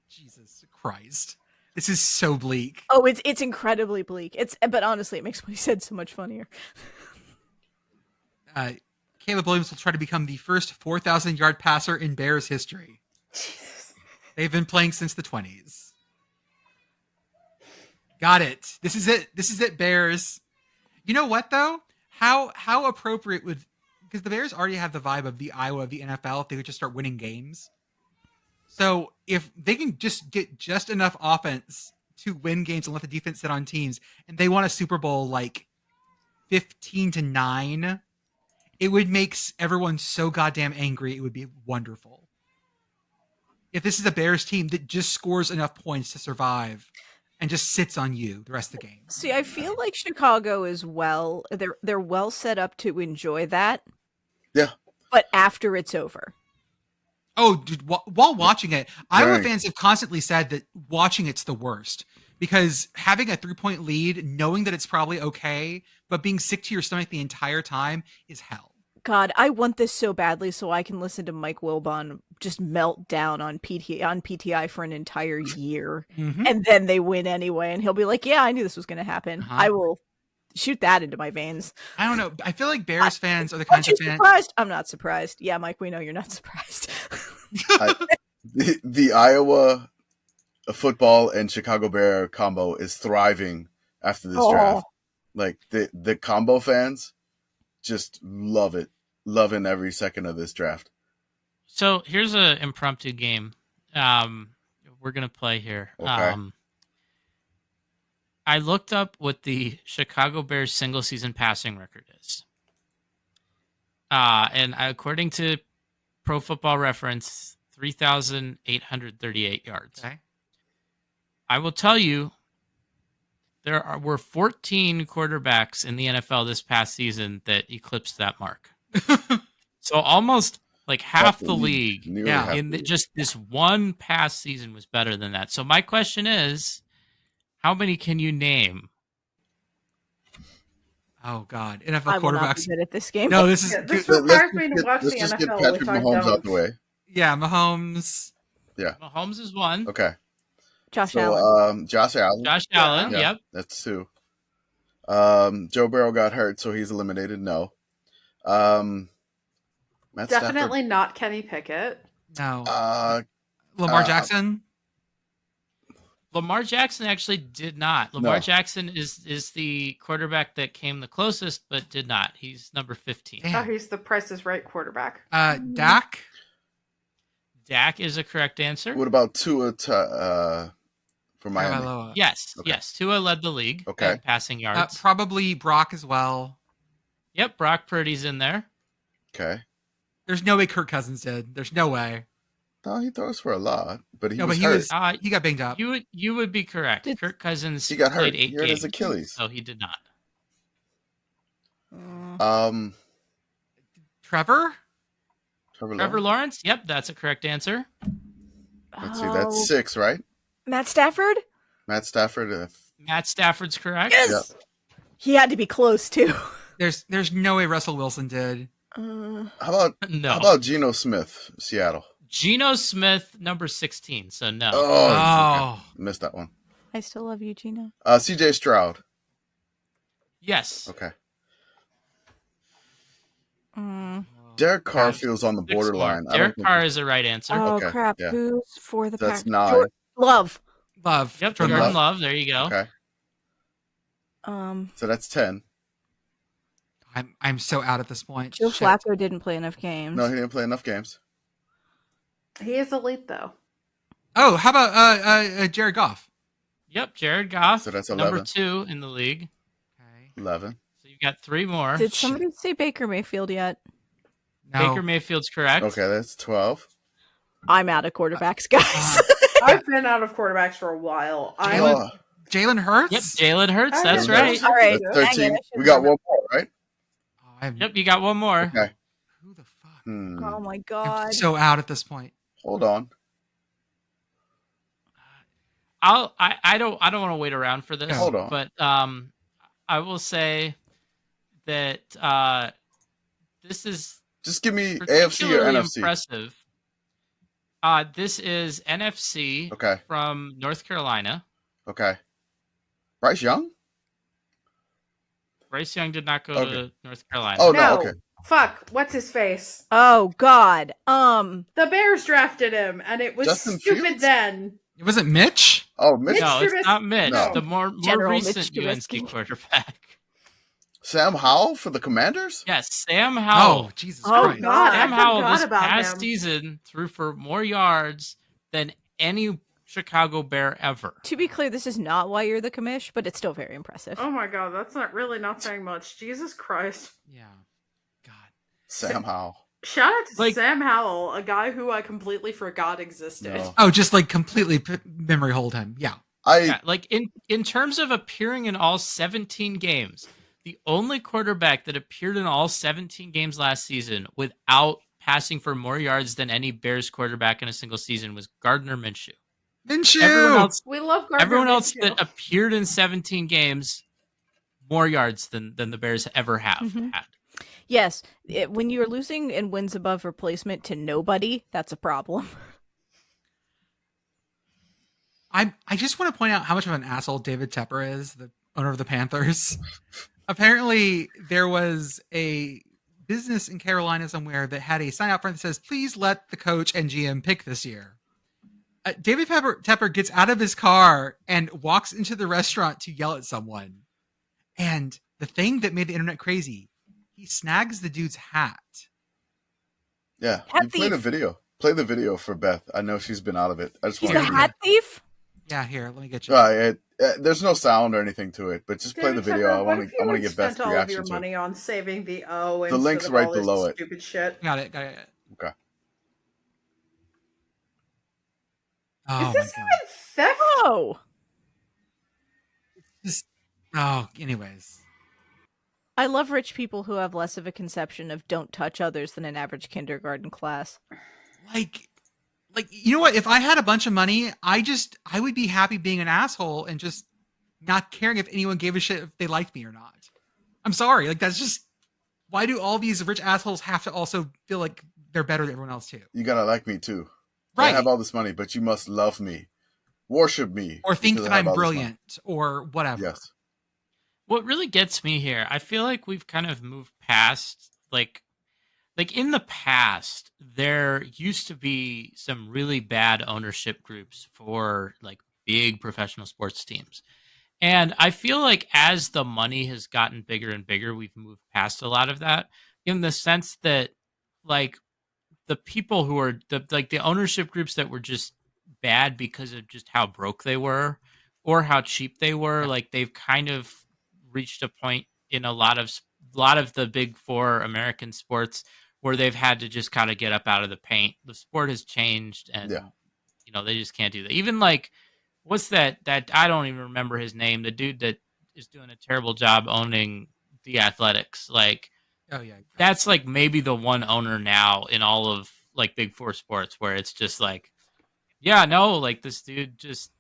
Jesus Christ, this is so bleak. Oh, it's incredibly bleak. But honestly, it makes what he said so much funnier. Caleb Williams will try to become the first 4,000-yard passer in Bears history. Jesus. They've been playing since the 20s. Got it. This is it. This is it, Bears. You know what, though? How appropriate would... Because the Bears already have the vibe of the Iowa of the NFL if they could just start winning games. So if they can just get just enough offense to win games and let the defense sit on teams, and they won a Super Bowl like 15-9, it would make everyone so goddamn angry. It would be wonderful. If this is a Bears team that just scores enough points to survive and just sits on you the rest of the game. See, I feel like Chicago is they're well set up to enjoy that. Yeah. But after it's over. Oh, dude, while watching it, Iowa fans have constantly said that watching it's the worst because having a 3-point lead, knowing that it's probably okay, but being sick to your stomach the entire time is hell. God, I want this so badly so I can listen to Mike Wilbon just melt down on PTI for an entire year. Mm-hmm. And then they win anyway. And he'll be like, yeah, I knew this was going to happen. Uh-huh. I will shoot that into my veins. I don't know. I feel like Bears fans are the kinds of fans. Surprised? I'm not surprised. Yeah, Mike, we know you're not surprised. The Iowa football and Chicago Bear combo is thriving after this draft. Like the combo fans just love it. Loving every second of this draft. So here's an impromptu game we're going to play here. Okay. I looked up what the Chicago Bears single season passing record is. And according to Pro Football Reference, 3,838 yards. Okay. I will tell you, were 14 quarterbacks in the NFL this past season that eclipsed that mark. So almost like half the league just this one past season was better than that. So my question is, how many can you name? Oh God, NFL I will not quarterbacks. be good at this game. No, this is This requires me to watch the Let's just get NFL, Patrick which I Mahomes out don't. the way. yeah, Mahomes. Yeah. Mahomes is one. Okay. Josh Allen. Josh Allen. Josh Allen, Yeah, yep. That's 2. Joe Burrow got hurt, so he's eliminated. No. Matt Definitely not Kenny Pickett. No. Stafford. Lamar Jackson. Lamar Jackson actually did not. Lamar Jackson is the quarterback that came the closest, but did not. He's number 15. Damn. Oh, he's the Price is Right quarterback. Dak. Dak is a correct answer. What about Tua for Miami? Tagovailoa. Yes, Okay. yes. Tua led the league Okay. in passing yards. Probably Brock as well. Yep, Brock Purdy's in there. Okay. There's no way Kirk Cousins did. There's no way. No, he throws for a lot, but he No, was but he hurt. was he got banged up. You would be correct. Kirk Cousins He got hurt. played 8 He hurt games, his Achilles. so he did not. Trevor. Trevor Lawrence? Yep, that's a correct answer. Let's see. That's 6, right? Matt Stafford? Matt Stafford. Matt Stafford's correct. Yes! He had to be close, too. There's no way Russell Wilson did. How about No. How about Geno Smith, Seattle? Geno Smith, number 16, so no. Oh, okay. Missed that one. I still love you, Gina. CJ Stroud. Yes. Okay. Derek Carr feels on the borderline. Derek Carr is the right answer. Oh, Okay, crap. yeah. Who's for the That's Pack? 9. Love. Yep, Jordan Jordan Love. Love. There you go. Okay. So that's 10. I'm so out at this point. Joe Shit. Flacco didn't play enough games. No, he didn't play enough games. He is elite, though. Oh, how about Jared Goff? Yep, Jared Goff. So that's number 11. 2 in the league. Okay. 11. So you've got 3 more. Did somebody say Baker Mayfield yet? No. Baker Mayfield's correct. Okay, that's 12. I'm out of quarterbacks, guys. I've been out of quarterbacks for a while. Jalen Hurts? Yep, Jalen Hurts. That's Jalen right. Hurts. All right. That's Dang it, 13. I We should've got remembered. one more, right? Yep, you got one more. Okay. Who the fuck? Hmm. Oh my I'm god. so out at this point. Hold on. I don't want to wait around for this. Hold on. But I will say that this is Just give me AFC or particularly NFC. impressive. This is NFC Okay. from North Carolina. Okay. Bryce Young? Bryce Young did not go to North Carolina. Oh, no, okay. Fuck, what's his face? Oh God. The Bears drafted him, and it was Justin stupid Fields? then. Was it Mitch? Oh, Mitch. No, it's not Mitch. No. The more General recent Mitch UNC Trubisky. quarterback. Sam Howell for the Commanders? Yes, Sam Howell. Oh, Jesus Oh, Christ. God. Sam I Howell forgot this about past him. season threw for more yards than any Chicago Bear ever. To be clear, this is not why you're the commish, but it's still very impressive. Oh my god, that's not saying much. Jesus Christ. Yeah. God. Sam Howell. Shout out to Like- Sam Howell, a guy who I completely forgot existed. No. Oh, just like completely memory hold him. Yeah. Yeah, like in terms of appearing in all 17 games, the only quarterback that appeared in all 17 games last season without passing for more yards than any Bears quarterback in a single season was Gardner Minshew. Minshew. We love Gardner Everyone else Minshew. that appeared in 17 games, more yards than the Bears ever have Mhm. had. Yes, when you're losing and wins above replacement to nobody, that's a problem. I just want to point out how much of an asshole David Tepper is, the owner of the Panthers. Apparently, there was a business in Carolina somewhere that had a sign out front that says, "Please let the coach and GM pick this year." David Tepper gets out of his car and walks into the restaurant to yell at someone. And the thing that made the internet crazy, he snags the dude's hat. Yeah. Hat You play the thief. video. Play the video for Beth. I know she's been out of it. I just He's want a to hat thief? Yeah, here, let me get you. there's no sound or anything to it, but just play the David video. Tepper, I what want if to. you I want to had get Beth's spent all of your reaction to it. money on saving the O. The link's right all this below it. Stupid shit. Got it. Okay. Oh, Is this my God. even theft? Oh. Anyways. I love rich people who have less of a conception of don't touch others than an average kindergarten class. Like, you know what? If I had a bunch of money, I would be happy being an asshole and just not caring if anyone gave a shit if they liked me or not. I'm sorry. Like, that's just, why do all these rich assholes have to also feel like they're better than everyone else too? You gotta like me too. I Right. have all this money, but you must love me, worship me, Or think because that I have I'm all this money. brilliant or whatever. Yes. What really gets me here, I feel like we've kind of moved past like in the past, there used to be some really bad ownership groups for like big professional sports teams. And I feel like as the money has gotten bigger and bigger, we've moved past a lot of that in the sense that like the people who are the ownership groups that were just bad because of just how broke they were or how cheap they were, like they've kind of reached a point in a lot of the big four American sports where they've had to just kind of get up out of the paint. The sport has changed and they just can't do that. Even like what's that I don't even remember his name, the dude that is doing a terrible job owning the Athletics. Like Oh yeah. that's like maybe the one owner now in all of like big four sports where it's just like, yeah, no, like this dude just,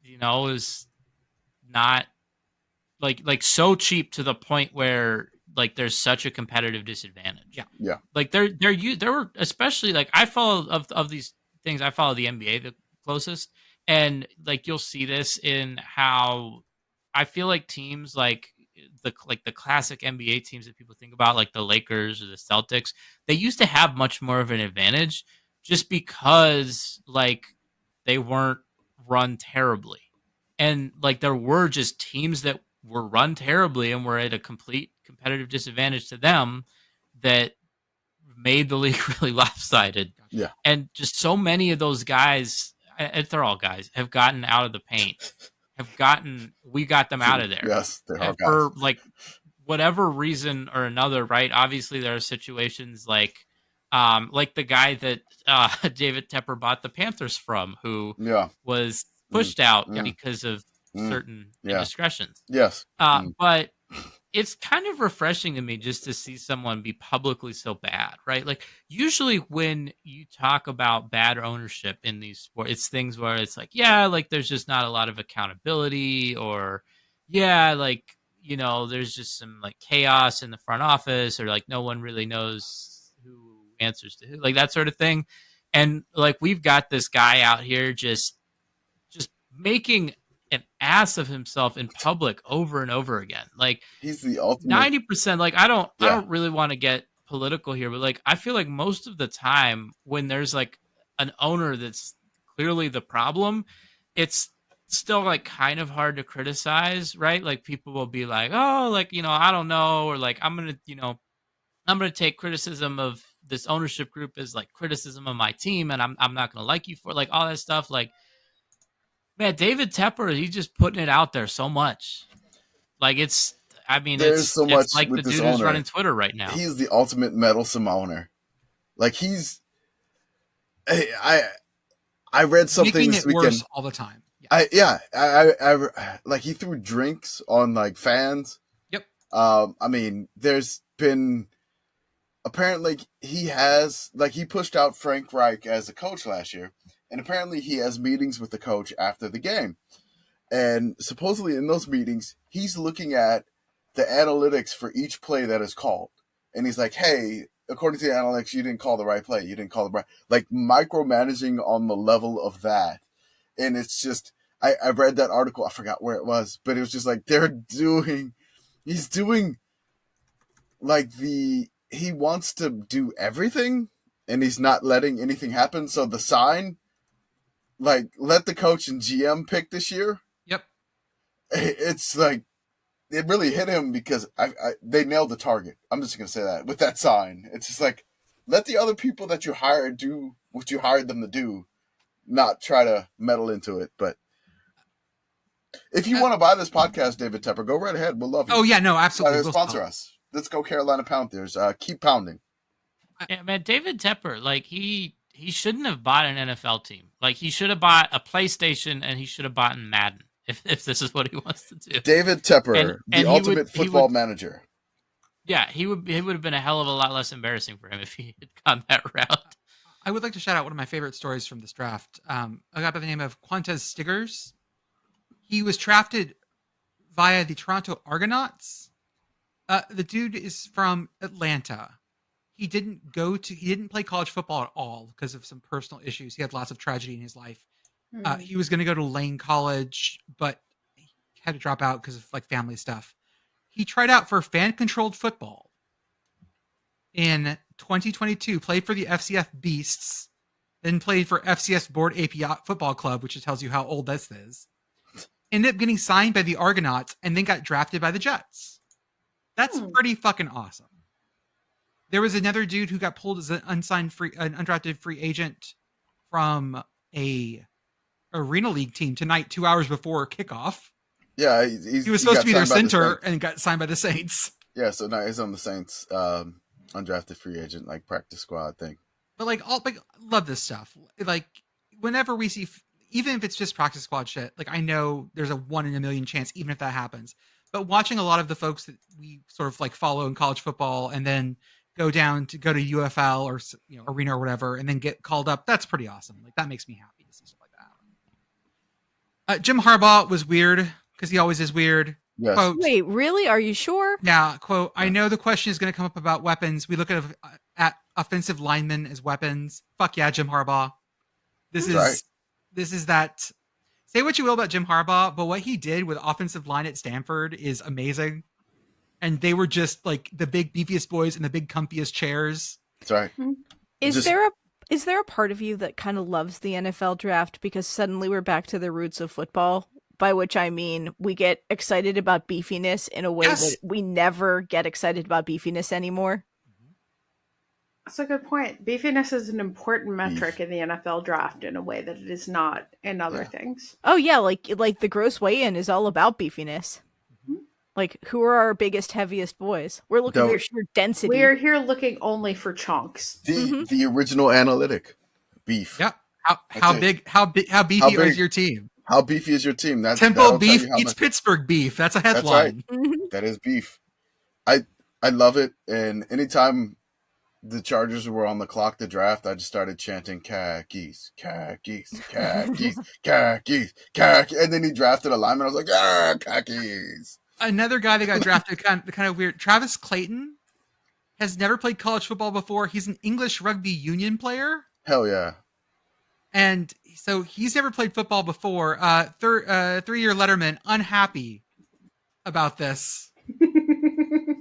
is not like so cheap to the point where like there's such a competitive disadvantage. Yeah. Yeah. Like there were especially like I follow of these things, I follow the NBA the closest, and like you'll see this in how I feel like teams like the classic NBA teams that people think about, like the Lakers or the Celtics, they used to have much more of an advantage just because like they weren't run terribly. And like there were just teams that were run terribly and were at a complete competitive disadvantage to them that made the league really lopsided. Yeah. And just so many of those guys, they're all guys, have gotten out of the paint. We got them out of there. Yes, they are For guys. like whatever reason or another, right? Obviously there are situations like the guy that David Tepper bought the Panthers from, who was pushed out because of certain indiscretions. Yes. But it's kind of refreshing to me just to see someone be publicly so bad, right? Like usually when you talk about bad ownership in these sports, it's things where it's like, yeah, like there's just not a lot of accountability, or yeah, like, you know, there's just some like chaos in the front office, or like no one really knows who answers to who, like that sort of thing. And like we've got this guy out here just making an ass of himself in public over and over again. Like He's the ultimate. 90%, like I Yeah. don't really want to get political here, but like I feel like most of the time when there's like an owner that's clearly the problem, it's still like kind of hard to criticize, right? Like people will be like, oh, like, you know, I don't know, or like I'm gonna take criticism of this ownership group as like criticism of my team, and I'm not gonna like you for like all that stuff. Like, man, David Tepper, he's just putting it out there so much. Like there's so much like with the this dude who's owner. running Twitter right now. He's the ultimate meddlesome owner. Like I read something Making this it weekend. worse all the time. Yeah. I like he threw drinks on like fans. Yep. I mean, there's been apparently he pushed out Frank Reich as a coach last year, and apparently he has meetings with the coach after the game. And supposedly in those meetings, he's looking at the analytics for each play that is called. And he's like, hey, according to the analytics, you didn't call the right play. You didn't call the right, like micromanaging on the level of that. And it's just, I read that article. I forgot where it was, but it was just like, he's doing like he wants to do everything and he's not letting anything happen. So the sign, like, let the coach and GM pick this year. Yep. It's like, it really hit him because they nailed the target. I'm just going to say that with that sign. It's just like, let the other people that you hired do what you hired them to do, not try to meddle into it. But if you want to buy this podcast, David Tepper, go right ahead. We'll love you. Oh yeah, no, absolutely. We'll Sponsor us. Let's go Carolina Panthers. Keep pounding. Yeah, man, David Tepper, like he shouldn't have bought an NFL team. Like he should have bought a PlayStation, and he should have bought Madden if this is what he wants to do. David Tepper, And the ultimate football manager. Yeah, he would have been a hell of a lot less embarrassing for him if he had gone that route. I would like to shout out one of my favorite stories from this draft. A guy by the name of Quantez Stiggers. He was drafted via the Toronto Argonauts. The dude is from Atlanta. He didn't play college football at all because of some personal issues. He had lots of tragedy in his life. He was going to go to Lane College, but he had to drop out because of like family stuff. He tried out for fan-controlled football in 2022, played for the FCS Beasts, then played for FCS Board AP Football Club, which tells you how old this is. Ended up getting signed by the Argonauts and then got drafted by the Jets. That's pretty fucking awesome. There was another dude who got pulled as an undrafted free agent from a Arena League team tonight, 2 hours before kickoff. Yeah, he was supposed to be their center and got signed by the Saints. Yeah, so now he's on the Saints undrafted free agent, like practice squad thing. But like, love this stuff. Like, whenever we see, even if it's just practice squad shit, like I know there's a 1 in a million chance, even if that happens. But watching a lot of the folks that we sort of like follow in college football and then go to UFL or Arena or whatever, and then get called up, that's pretty awesome. Like that makes me happy to see stuff like that. Jim Harbaugh was weird because he always is weird. Yes. Quote, wait, really? Are you sure? Yeah. Quote, I know the question is going to come up about weapons. We look at offensive linemen as weapons. Fuck yeah, Jim Harbaugh. This is that. Say what you will about Jim Harbaugh, but what he did with offensive line at Stanford is amazing. And they were just like the big beefiest boys in the big comfiest chairs. Sorry. Is there a part of you that kind of loves the NFL draft because suddenly we're back to the roots of football? By which I mean we get excited about beefiness in a way that we never get excited about beefiness anymore. That's a good point. Beefiness is an important metric in the NFL draft in a way that it is not in other things. Oh yeah, like the gross weigh-in is all about beefiness. Mm-hmm. Like, who are our biggest, heaviest boys? We're looking for sheer density. We are here looking only for chunks. The original analytic, beef. Yeah. How beefy is your team? How beefy is your team? Temple beef eats Pittsburgh beef. That's a headline. That's right. That is beef. I love it, and anytime the Chargers were on the clock to draft, I just started chanting khakis, khakis, khakis, khakis, khakis, and then he drafted a lineman. I was like, ah, khakis. Another guy that got drafted, kind of weird. Travis Clayton has never played college football before. He's an English rugby union player. Hell yeah. And so he's never played football before. 3-year letterman, unhappy about this.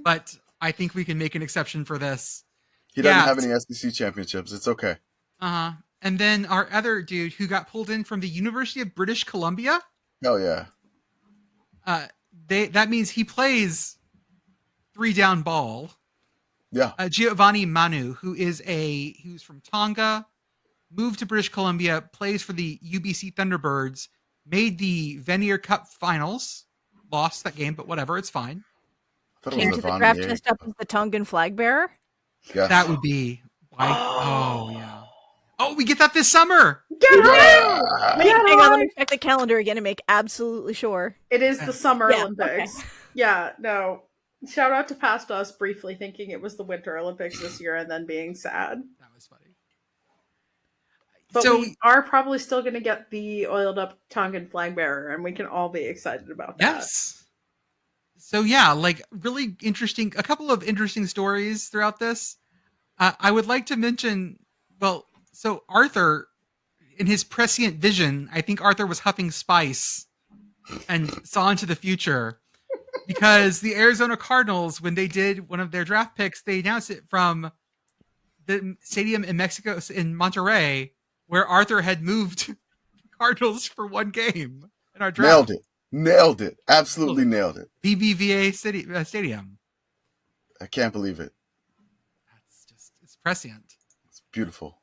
But I think we can make an exception for this. He doesn't have any SEC championships. It's okay. Uh-huh. And then our other dude who got pulled in from the University of British Columbia. Hell yeah. That means he plays 3-down ball. Yeah. Giovanni Manu, who's from Tonga, moved to British Columbia, plays for the UBC Thunderbirds, made the Vanier Cup finals, lost that game, but whatever, it's fine. Came to the draft dressed up as the Tongan flag bearer. Yes. That would be. Oh yeah. Oh, we get that this summer. Hang on, let me check the calendar again and make absolutely sure. It is the Summer Yeah, Olympics. okay. Yeah, no. Shout out to past us briefly thinking it was the Winter Olympics this year and then being sad. That was funny. But So- we are probably still going to get the oiled up Tongan flag bearer, and we can all be excited about that. Yes. So yeah, like really interesting. A couple of interesting stories throughout this. I would like to mention. Well, so Arthur, in his prescient vision, I think Arthur was huffing spice and saw into the future. Because the Arizona Cardinals, when they did one of their draft picks, they announced it from the stadium in Mexico, in Monterrey, where Arthur had moved Cardinals for one game in our draft. Nailed it. Absolutely nailed it. BBVA Stadium. I can't believe it. It's prescient. It's beautiful.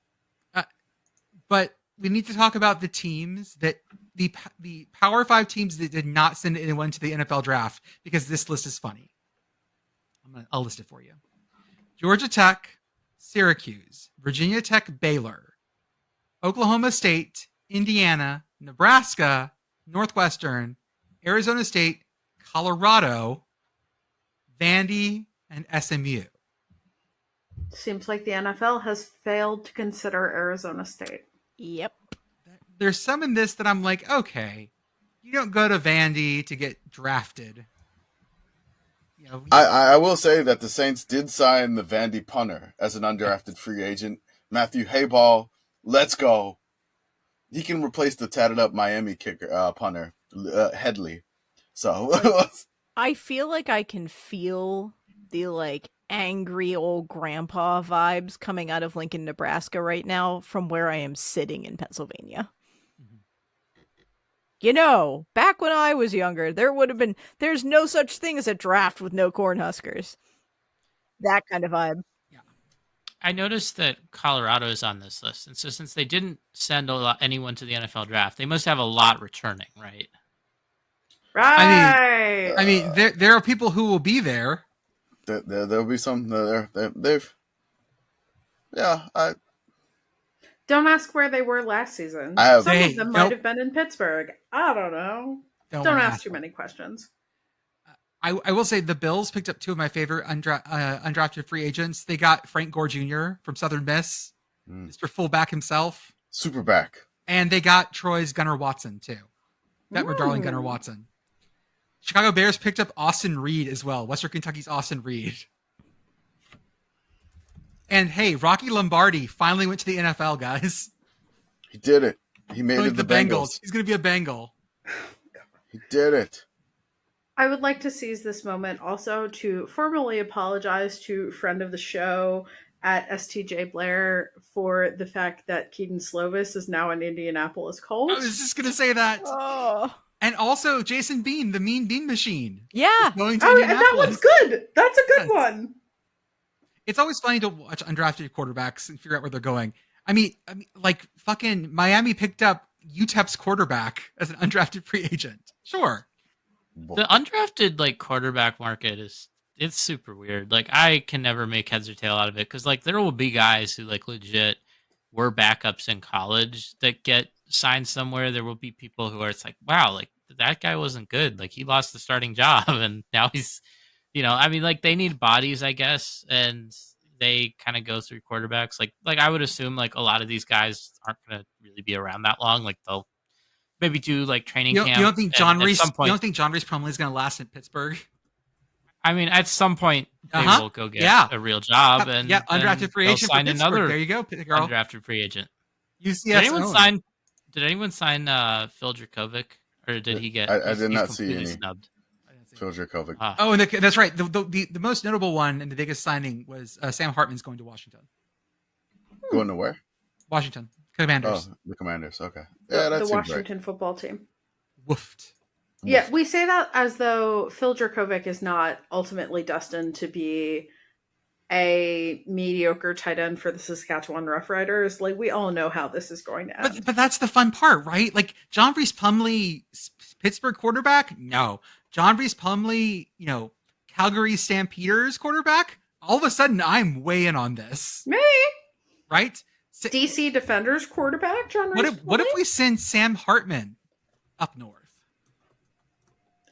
But we need to talk about the teams that the Power 5 teams that did not send anyone to the NFL draft, because this list is funny. I'll list it for you. Georgia Tech, Syracuse, Virginia Tech, Baylor, Oklahoma State, Indiana, Nebraska, Northwestern, Arizona State, Colorado, Vandy, and SMU. Seems like the NFL has failed to consider Arizona State. Yep. There's some in this that I'm like, okay, you don't go to Vandy to get drafted. You know, I will say that the Saints did sign the Vandy punter as an undrafted free agent. Matthew Hayball, let's go. He can replace the tatted up Miami kicker punter, Headley. So I feel like I can feel the like angry old grandpa vibes coming out of Lincoln, Nebraska right now from where I am sitting in Pennsylvania. Mhm. You know, back when I was younger, there's no such thing as a draft with no Cornhuskers. That kind of vibe. I noticed that Colorado is on this list, and so since they didn't send anyone to the NFL draft, they must have a lot returning, right? Right. I mean, there are people who will be there. there'll be some they've. Yeah, Don't ask where they were last season. I have- Some Hey, of them nope. might have been in Pittsburgh. I don't know. Don't ask too many questions. I will say the Bills picked up two of my favorite undrafted free agents. They got Frank Gore Jr. from Southern Miss, Mr. Fullback himself. super back. And they got Troy's Gunnar Watson, too. That my darling Gunnar Watson. Chicago Bears picked up Austin Reed as well. Western Kentucky's Austin Reed. And hey, Rocky Lombardi finally went to the NFL, guys. He did it. He made Going it to the the Bengals. He's going to be a Bengal. He did it. I would like to seize this moment also to formally apologize to friend of the show at STJ Blair for the fact that Keaton Slovis is now an Indianapolis Colt. I was just going to say that. Oh. And also Jason Bean, the mean bean machine. Yeah. Going to Oh, and Indianapolis. that one's good. That's a good Yes. one. It's always funny to watch undrafted quarterbacks and figure out where they're going. I mean, like fucking Miami picked up UTEP's quarterback as an undrafted free agent. Sure. The undrafted like quarterback market it's super weird. Like I can never make heads or tail out of it because like there will be guys who like legit were backups in college that get signed somewhere. There will be people who are it's like wow, like that guy wasn't good. Like he lost the starting job and now he's I mean, like they need bodies, I guess, and they kind of go through quarterbacks. Like I would assume like a lot of these guys aren't going to really be around that long. Like they'll maybe do like training camp. You don't think and at some You point, don't think John Reese Plumlee is going to last in Pittsburgh? I mean, at some point they will go get a real job, and undrafted free agent sign for Pittsburgh. another There you go, Pitt Girl. undrafted free agent. UCS. Did anyone sign Phil Dracovic, or did he get? I did not see completely any. snubbed. Phil Dracovic. Oh, and that's right. The most notable one and the biggest signing was Sam Hartman's going to Washington. Going to where? Washington Commanders. Oh, the Commanders. Okay. Yeah, the that's Washington football team. Woofed. Yeah, we say that as though Phil Dracovic is not ultimately destined to be a mediocre tight end for the Saskatchewan Roughriders. Like, we all know how this is going to end. But that's the fun part, right? Like, John Reese Plumlee, Pittsburgh quarterback? No. John Reese Plumlee, Calgary Stampeders quarterback? All of a sudden, I'm way in on this. Me? Right? DC Defenders quarterback, John Reese Plumlee? What if we send Sam Hartman up north?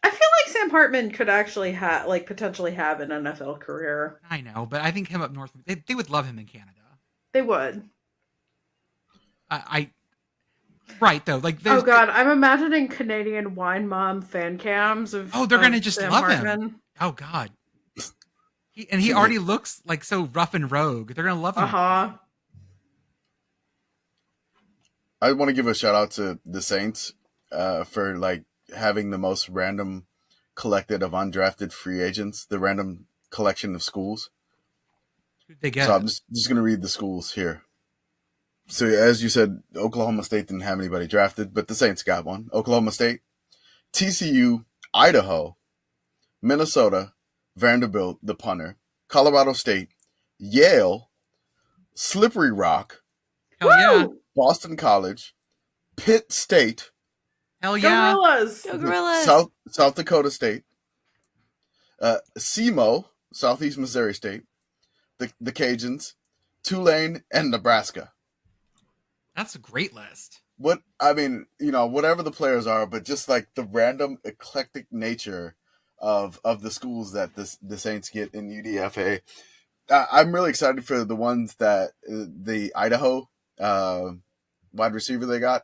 I feel like Sam Hartman could actually potentially have an NFL career. I know, but I think him up north, they would love him in Canada. They would. Right though, like oh god, I'm imagining Canadian wine mom fan cams of. Oh, they're gonna just Sam love Hartman. him. Oh god, he already looks like so rough and rogue. They're gonna love him. I want to give a shout out to the Saints for like having the most random collected of undrafted free agents, the random collection of schools. They get. So I'm just going to read the schools here. So as you said, Oklahoma State didn't have anybody drafted, but the Saints got one. Oklahoma State, TCU, Idaho, Minnesota, Vanderbilt, the punter, Colorado State, Yale, Slippery Rock, Hell yeah, Boston College, Pitt State, hell yeah, Go Gorillas. South Dakota State, SEMO, Southeast Missouri State, the Cajuns, Tulane, and Nebraska. That's a great list. Whatever the players are, but just like the random eclectic nature of the schools that the Saints get in UDFA. I'm really excited for the ones that the Idaho wide receiver they got,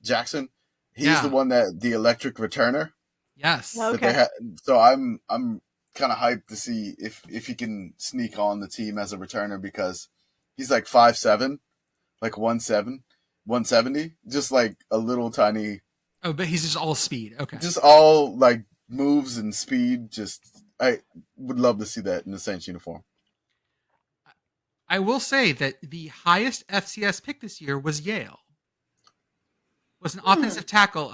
Jackson. He's the one that the electric returner. Yes. Okay. So I'm kind of hyped to see if he can sneak on the team as a returner because he's like 5'7", like 170, just like a little tiny. Oh, but he's just all speed. Okay. Just all like moves and speed. I would love to see that in the Saints uniform. I will say that the highest FCS pick this year was Yale. Was an offensive tackle.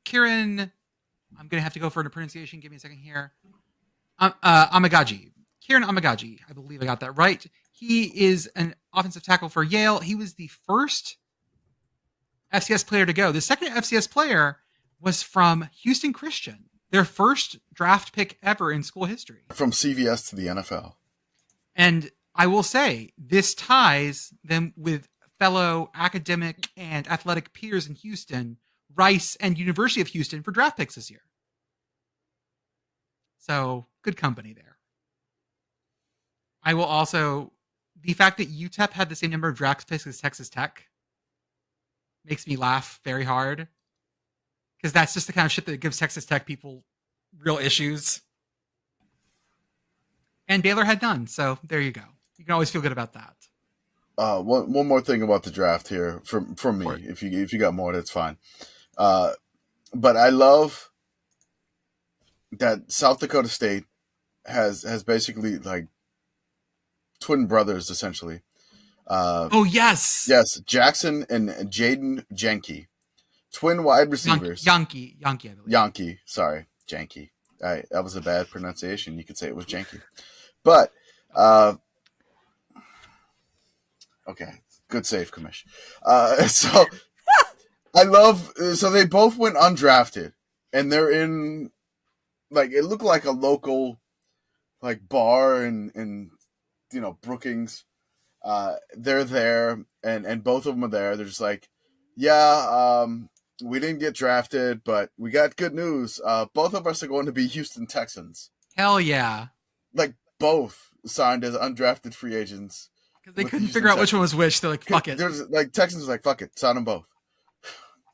Kieran, I'm going to have to go for a pronunciation. Give me a second here. Amagaji. Kieran Amagaji. I believe I got that right. He is an offensive tackle for Yale. He was the first FCS player to go. The second FCS player was from Houston Christian, their first draft pick ever in school history. From CVS to the NFL. And I will say, this ties them with fellow academic and athletic peers in Houston, Rice and University of Houston, for draft picks this year. So, good company there. I will also, the fact that UTEP had the same number of draft picks as Texas Tech makes me laugh very hard. Because that's just the kind of shit that gives Texas Tech people real issues. And Baylor had none, so there you go. You can always feel good about that. One more thing about the draft here from me. If you got more, that's fine. But I love that South Dakota State has basically like twin brothers essentially. Yes, Jackson and Jaden Janke, twin wide receivers. Yankee, I believe. Yankee, sorry, Janke. That was a bad pronunciation. You could say it was Janke, but. Okay, good save, Commish. So I love. So they both went undrafted, and they're in, like, it looked like a local, like, bar in Brookings. They're there, and both of them are there. They're just like, yeah, we didn't get drafted, but we got good news. Both of us are going to be Houston Texans. Hell yeah. Like both signed as undrafted free agents. Because they with couldn't Houston figure out which Texans. one was which. They're like, fuck it. There's like Texans was like, fuck it, sign them both.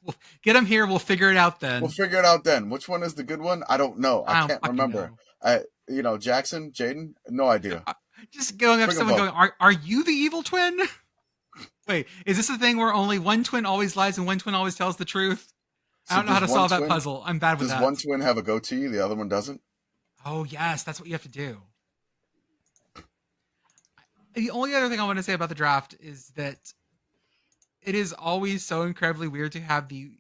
We'll get them here. We'll figure it out then. We'll figure it out then. Which one is the good one? I don't know. I don't can't fucking remember. know. Jackson, Jaden, no idea. Just going up to Bring 'em someone both. going, are you the evil twin? Wait, is this a thing where only one twin always lies and one twin always tells the truth? I don't know how to does one solve that twin- puzzle. I'm bad with Does that. one twin have a goatee? The other one doesn't? Oh, yes, that's what you have to do. The only other thing I want to say about the draft is that it is always so incredibly weird to have the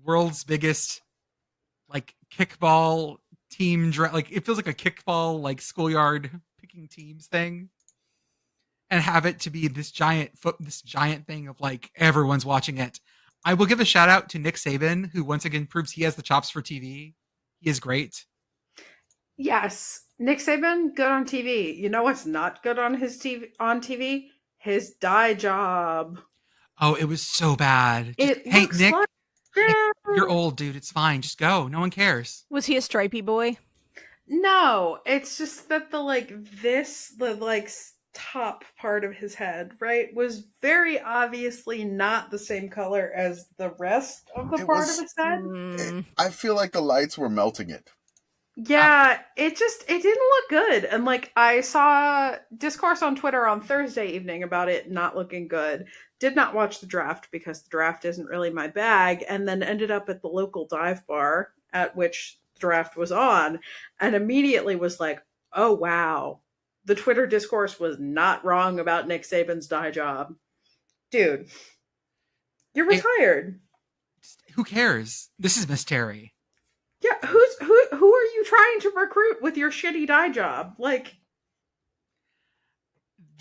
world's biggest like kickball team draft. Like it feels like a kickball like schoolyard picking teams thing, and have it to be this giant thing of like everyone's watching it. I will give a shout out to Nick Saban, who once again proves he has the chops for TV. He is great. Yes, Nick Saban, good on TV. You know what's not good on his TV? His dye job. Oh, it was so bad. It Hey, looks Nick, like you're old, dude. It's fine. Just go. No one cares. Was he a stripey boy? No, it's just that the top part of his head, right, was very obviously not the same color as the rest of the It part was- of his head. I feel like the lights were melting it. Yeah, it didn't look good. And like I saw discourse on Twitter on Thursday evening about it not looking good. Did not watch the draft because the draft isn't really my bag, and then ended up at the local dive bar at which the draft was on, and immediately was like, oh wow. The Twitter discourse was not wrong about Nick Saban's dye job. Dude, you're retired. Who cares? This is Miss Terry. Yeah, who are you trying to recruit with your shitty dye job? Like,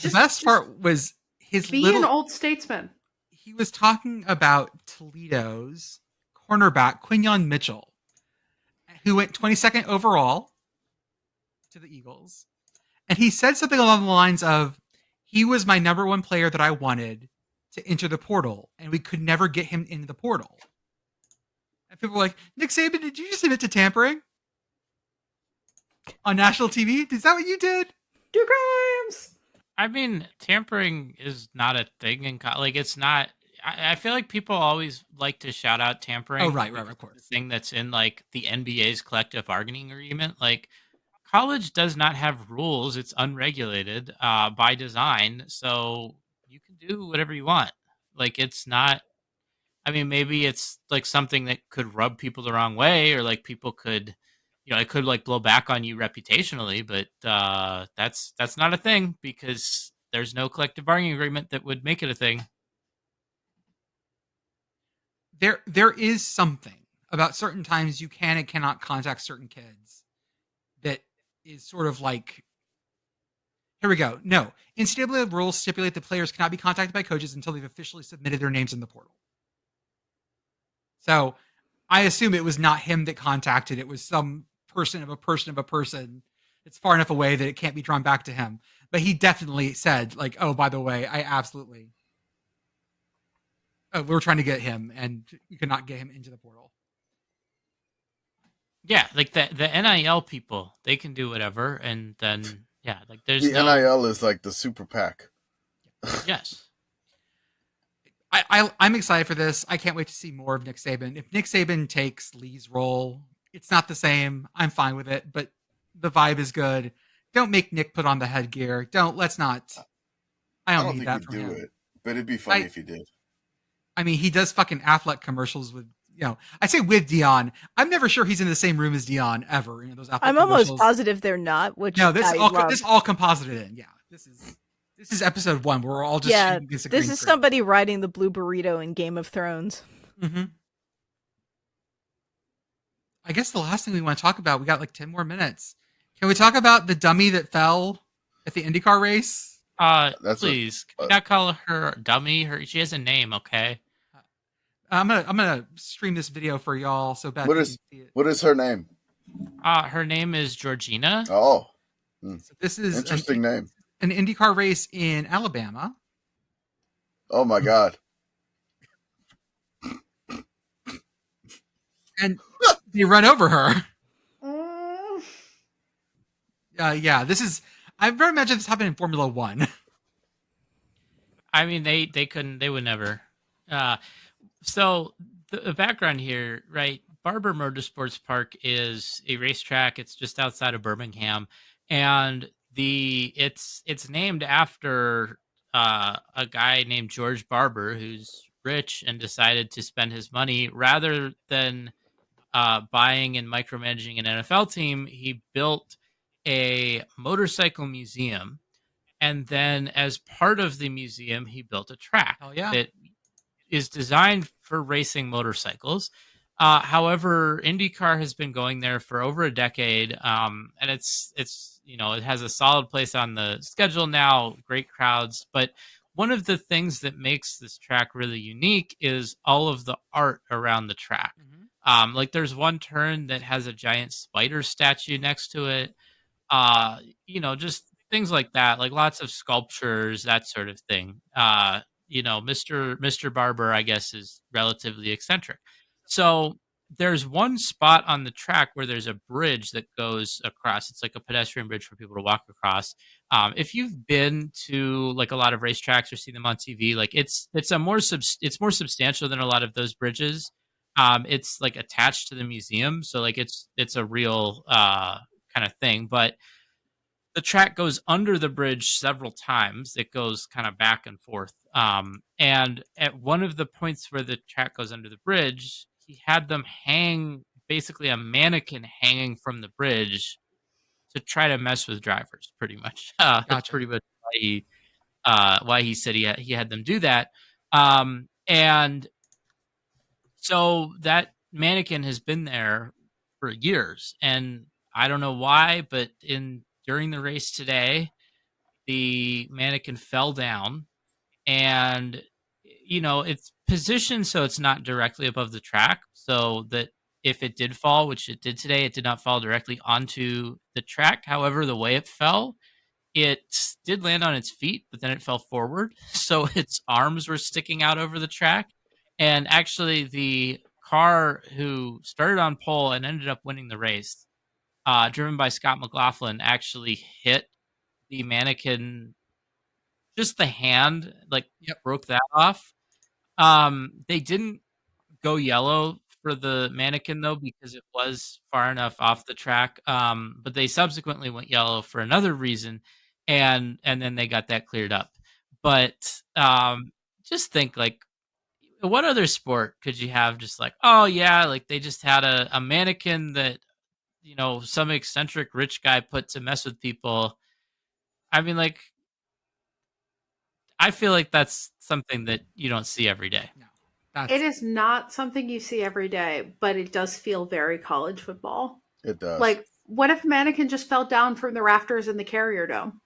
The best part was his be little. an old statesman. He was talking about Toledo's cornerback Quinyon Mitchell, who went 22nd overall to the Eagles, and he said something along the lines of, "He was my number one player that I wanted to enter the portal, and we could never get him into the portal." And people were like, Nick Saban, did you just admit to tampering on national TV? Is that what you did? Do crimes. I mean, tampering is not a thing in like it's not. I feel like people always like to shout out tampering. Oh, right, because of course. it's the thing that's in like the NBA's collective bargaining agreement. Like, college does not have rules; it's unregulated by design, so you can do whatever you want. Like, it's not. I mean, maybe it's like something that could rub people the wrong way, or like people could, it could like blow back on you reputationally. But that's not a thing because there's no collective bargaining agreement that would make it a thing. There is something about certain times you can and cannot contact certain kids that is sort of like, here we go. No, NCAA rules stipulate that players cannot be contacted by coaches until they've officially submitted their names in the portal. So I assume it was not him that contacted. It was some person of a person of a person. It's far enough away that it can't be drawn back to him. But he definitely said, like, oh, by the way, I absolutely. We're trying to get him, and you cannot get him into the portal. Yeah, like the NIL people, they can do whatever, and then like there's The NIL is like the super PAC. Yes. I'm excited for this. I can't wait to see more of Nick Saban. If Nick Saban takes Lee's role, it's not the same. I'm fine with it, but the vibe is good. Don't make Nick put on the headgear. Let's not. I don't need think that he'd from do him. it, but it'd be funny if he did. I mean, he does fucking Affleck commercials with, I say with Dion. I'm never sure he's in the same room as Dion ever. Those Affleck I'm almost commercials. positive they're not. Which No, this I all love. this all composited in. Yeah, this is episode 1 where we're all just shooting against a green This is screen. somebody riding the blue burrito in Game of Thrones. Mm-hmm. I guess the last thing we want to talk about, we got like 10 more minutes. Can we talk about the dummy that fell at the INDYCAR race? Please, can you not call her dummy? She has a name, okay? I'm gonna stream this video for y'all so Beth What you is- can see it. What is her name? Her name is Georgina. Oh, So this is interesting name. an INDYCAR race in Alabama. Oh my God. And they run over her. Yeah, this is. I've never imagined this happened in Formula One. I mean, they couldn't. They would never. So the background here, right? Barber Motorsports Park is a racetrack. It's just outside of Birmingham, and it's named after a guy named George Barber, who's rich and decided to spend his money rather than buying and micromanaging an NFL team. He built a motorcycle museum, and then as part of the museum, he built a track Oh yeah. that is designed for racing motorcycles. However, INDYCAR has been going there for over a decade, and it's it has a solid place on the schedule now. Great crowds, but one of the things that makes this track really unique is all of the art around the track. Like there's one turn that has a giant spider statue next to it. Just things like that, like lots of sculptures, that sort of thing. Mr. Barber, I guess, is relatively eccentric. So there's one spot on the track where there's a bridge that goes across. It's like a pedestrian bridge for people to walk across. If you've been to like a lot of racetracks or seen them on TV, like it's more substantial than a lot of those bridges. It's like attached to the museum, so like it's a real kind of thing, but the track goes under the bridge several times. It goes kind of back and forth. And at one of the points where the track goes under the bridge, he had them hang basically a mannequin hanging from the bridge to try to mess with drivers, pretty much. That's Gotcha. pretty much why he said he had them do that. And so that mannequin has been there for years, and I don't know why, but during the race today, the mannequin fell down, and it's positioned so it's not directly above the track, so that if it did fall, which it did today, it did not fall directly onto the track. However, the way it fell, it did land on its feet, but then it fell forward, so its arms were sticking out over the track. And actually, the car who started on pole and ended up winning the race, driven by Scott McLaughlin, actually hit the mannequin, just the hand, like broke that off. They didn't go yellow for the mannequin though, because it was far enough off the track. But they subsequently went yellow for another reason, and then they got that cleared up. But just think, like, what other sport could you have just like, oh yeah, like they just had a mannequin that some eccentric rich guy put to mess with people. I mean, like, I feel like that's something that you don't see every day. No, It is not something you see every day, but it does feel very college football. It does. Like, what if a mannequin just fell down from the rafters in the Carrier Dome?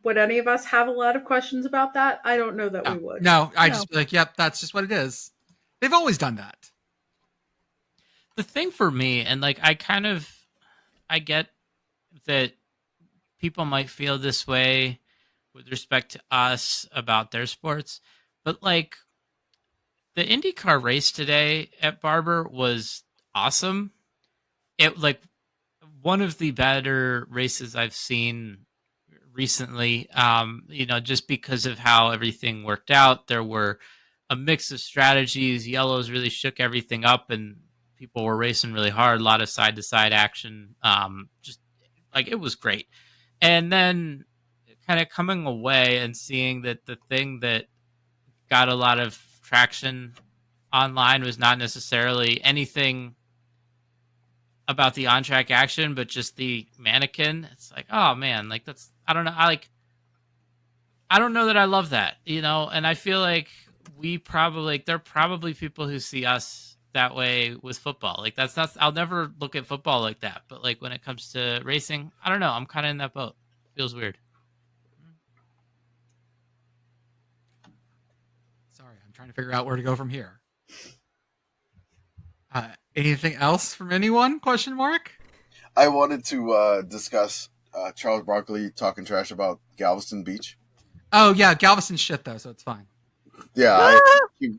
Would any of us have a lot of questions about that? I don't know that we would. No, I just be like, yep, that's just what it is. They've always done that. The thing for me, and like I get that people might feel this way with respect to us about their sports, but like the IndyCar race today at Barber was awesome. It like one of the better races I've seen recently, just because of how everything worked out. There were a mix of strategies. Yellows really shook everything up, and people were racing really hard. A lot of side to side action. Just like it was great. And then kind of coming away and seeing that the thing that got a lot of traction online was not necessarily anything about the on-track action, but just the mannequin. It's like, oh man, like that's, I don't know. I don't know that I love that, and I feel like there are probably people who see us that way with football. Like that's not, I'll never look at football like that. But like when it comes to racing, I don't know. I'm kind of in that boat. Feels weird. Sorry, I'm trying to figure out where to go from here. Anything else from anyone? Question mark. I wanted to discuss Charles Barkley talking trash about Galveston Beach. Oh yeah, Galveston's shit though, so it's fine. Yeah.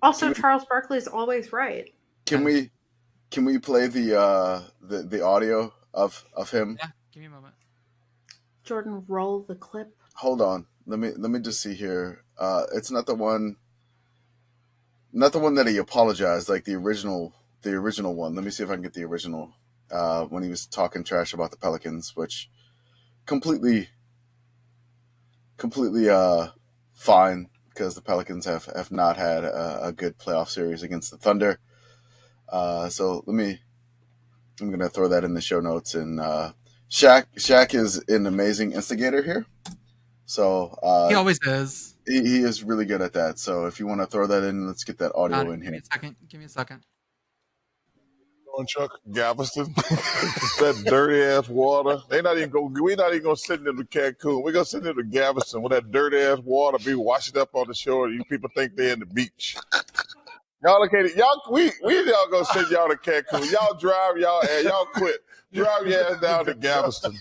Also, Charles Barkley is always right. Can we play the audio of him? Yeah, give me a moment. Jordan, roll the clip. Hold on. Let me just see here. It's not the one that he apologized, like the original one. Let me see if I can get the original. When he was talking trash about the Pelicans, which completely fine, because the Pelicans have not had a good playoff series against the Thunder. So I'm gonna throw that in the show notes. And Shaq is an amazing instigator here. So he always is. He is really good at that. So if you want to throw that in, let's get that audio in here. Give me a second. On Chuck Galveston, that dirty ass water. We're not even gonna send them to Cancun. We're gonna send them to Galveston with that dirty ass water be washing up on the shore. You people think they're in the beach. Y'all located. We gonna send y'all to Cancun. Y'all drive y'all quit. Drive your ass down to Galveston.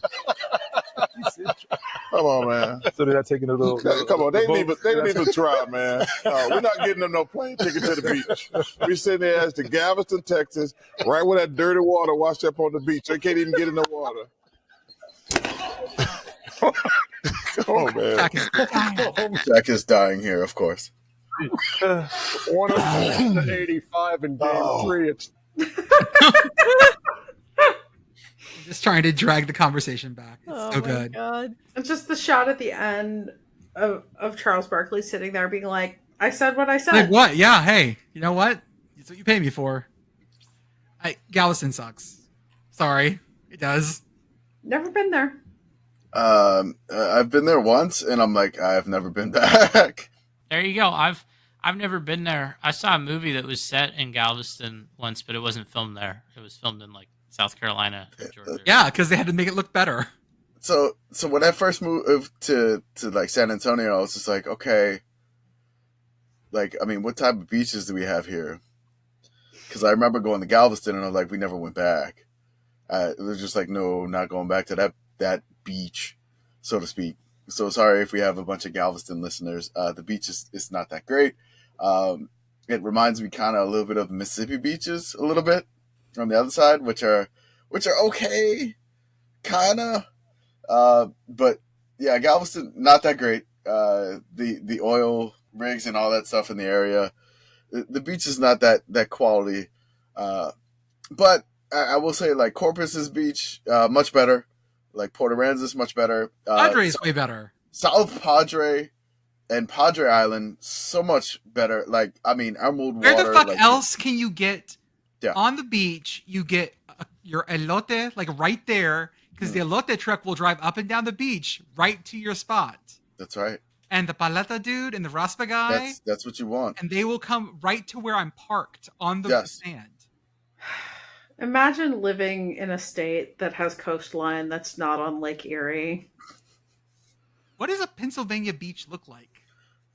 Come on, man. So they're not taking a little. Come on, they didn't even try, man. We're not getting them no plane ticket to the beach. We send their ass to Galveston, Texas, right where that dirty water washed up on the beach. They can't even get in the water. Come on, man. Jack is dying here, of course. 106 to 85 in game 3. It's Just trying to drag the conversation back. It's so good. God. It's just the shot at the end of Charles Barkley sitting there being like, I said what I said. Like what? Yeah. Hey, you know what? It's what you pay me for. Galveston sucks. Sorry, it does. Never been there. I've been there once, and I'm like, I've never been back. There you go. I've never been there. I saw a movie that was set in Galveston once, but it wasn't filmed there. It was filmed in like South Carolina, Georgia. Yeah, because they had to make it look better. So when I first moved to like San Antonio, I was just like, okay, like, I mean, what type of beaches do we have here? Because I remember going to Galveston, and I was like, we never went back. It was just like, no, not going back to that beach, so to speak. So sorry if we have a bunch of Galveston listeners. The beach is not that great. It reminds me kind of a little bit of Mississippi beaches, a little bit on the other side, which are okay, kind of. But yeah, Galveston not that great. The oil rigs and all that stuff in the area. The beach is not that quality. But I will say, like, Corpus's beach, much better. Like, Port Aransas, much better. Padre is way better. South Padre and Padre Island, so much better. Like, I mean, Emerald Where water. the fuck like, else can you get Yeah. on the beach? You get your elote, like, right there, because the elote truck will drive up and down the beach right to your spot. That's right. And the paleta dude and the raspa guy, That's what you want. and they will come right to where I'm parked on the Yes. sand. Imagine living in a state that has coastline that's not on Lake Erie. What does a Pennsylvania beach look like?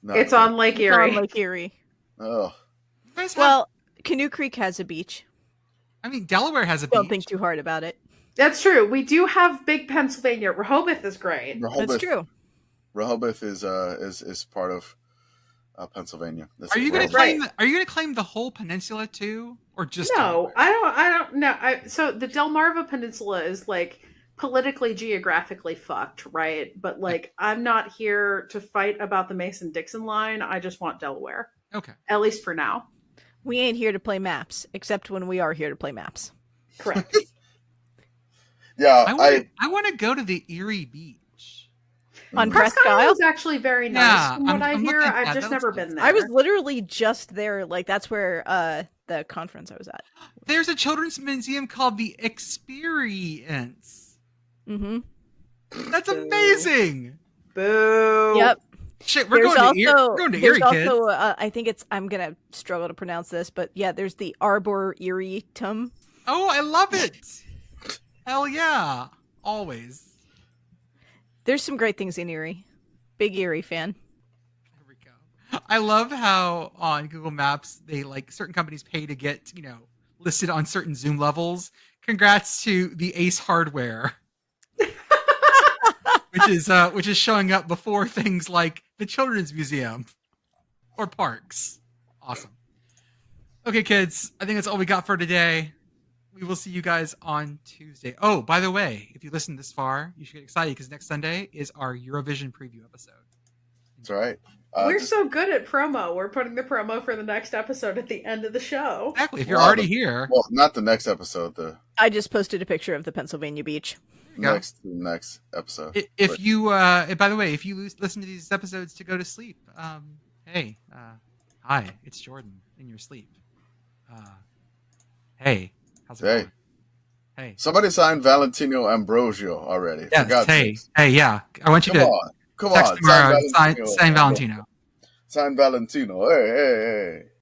Not It's good. on Lake It's Erie. on Lake Erie. Oh, You guys have, Well, Canoe Creek has a beach. I mean, Delaware has a beach. Don't think too hard about it. That's true. We do have big Pennsylvania. Rehoboth is great. That's true. Rehoboth is part of Pennsylvania. That's Are you going to Rehoboth. claim? Are you going to claim the whole peninsula too, or just No, Delaware? I don't know. So the Delmarva Peninsula is like politically, geographically fucked, right? But like, I'm not here to fight about the Mason-Dixon line. I just want Delaware, Okay. at least for now. We ain't here to play maps, except when we are here to play maps. Correct. Yeah, I want to go to the Erie Beach. On Presque Presque Isle Isle? is actually very nice. Yeah, From what I'm I hear, looking at I've that. just That never looks been good. there. I was literally just there. Like, that's where the conference I was at. There's a children's museum called the Experience. Mm-hmm. That's Boo. amazing. Boo. Yep. Shit, we're going to Erie. We're going to Erie, there's kids. also I think I'm gonna struggle to pronounce this, but yeah, there's the Arboretum. Oh, I love it. Hell yeah. Always. There's some great things in Erie. Big Erie fan. There we go. I love how on Google Maps they like certain companies pay to get, listed on certain Zoom levels. Congrats to the Ace Hardware. which is showing up before things like the Children's Museum or parks. Awesome. Okay, kids, I think that's all we got for today. We will see you guys on Tuesday. Oh, by the way, if you listen this far, you should get excited because next Sunday is our Eurovision preview episode. That's right. We're so good at promo. We're putting the promo for the next episode at the end of the show. Exactly. If you're already here. Well, not the next episode. I just posted a picture of the Pennsylvania beach. Next episode. If you, by the way, if you listen to these episodes to go to sleep, hey, hi, it's Jordan in your sleep. Hey, how's it going? Hey. Somebody signed Valentino Ambrosio already. Yes. Hey, yeah. I want you to come text on. tomorrow. Sign Valentino. Sign Valentino. Hey.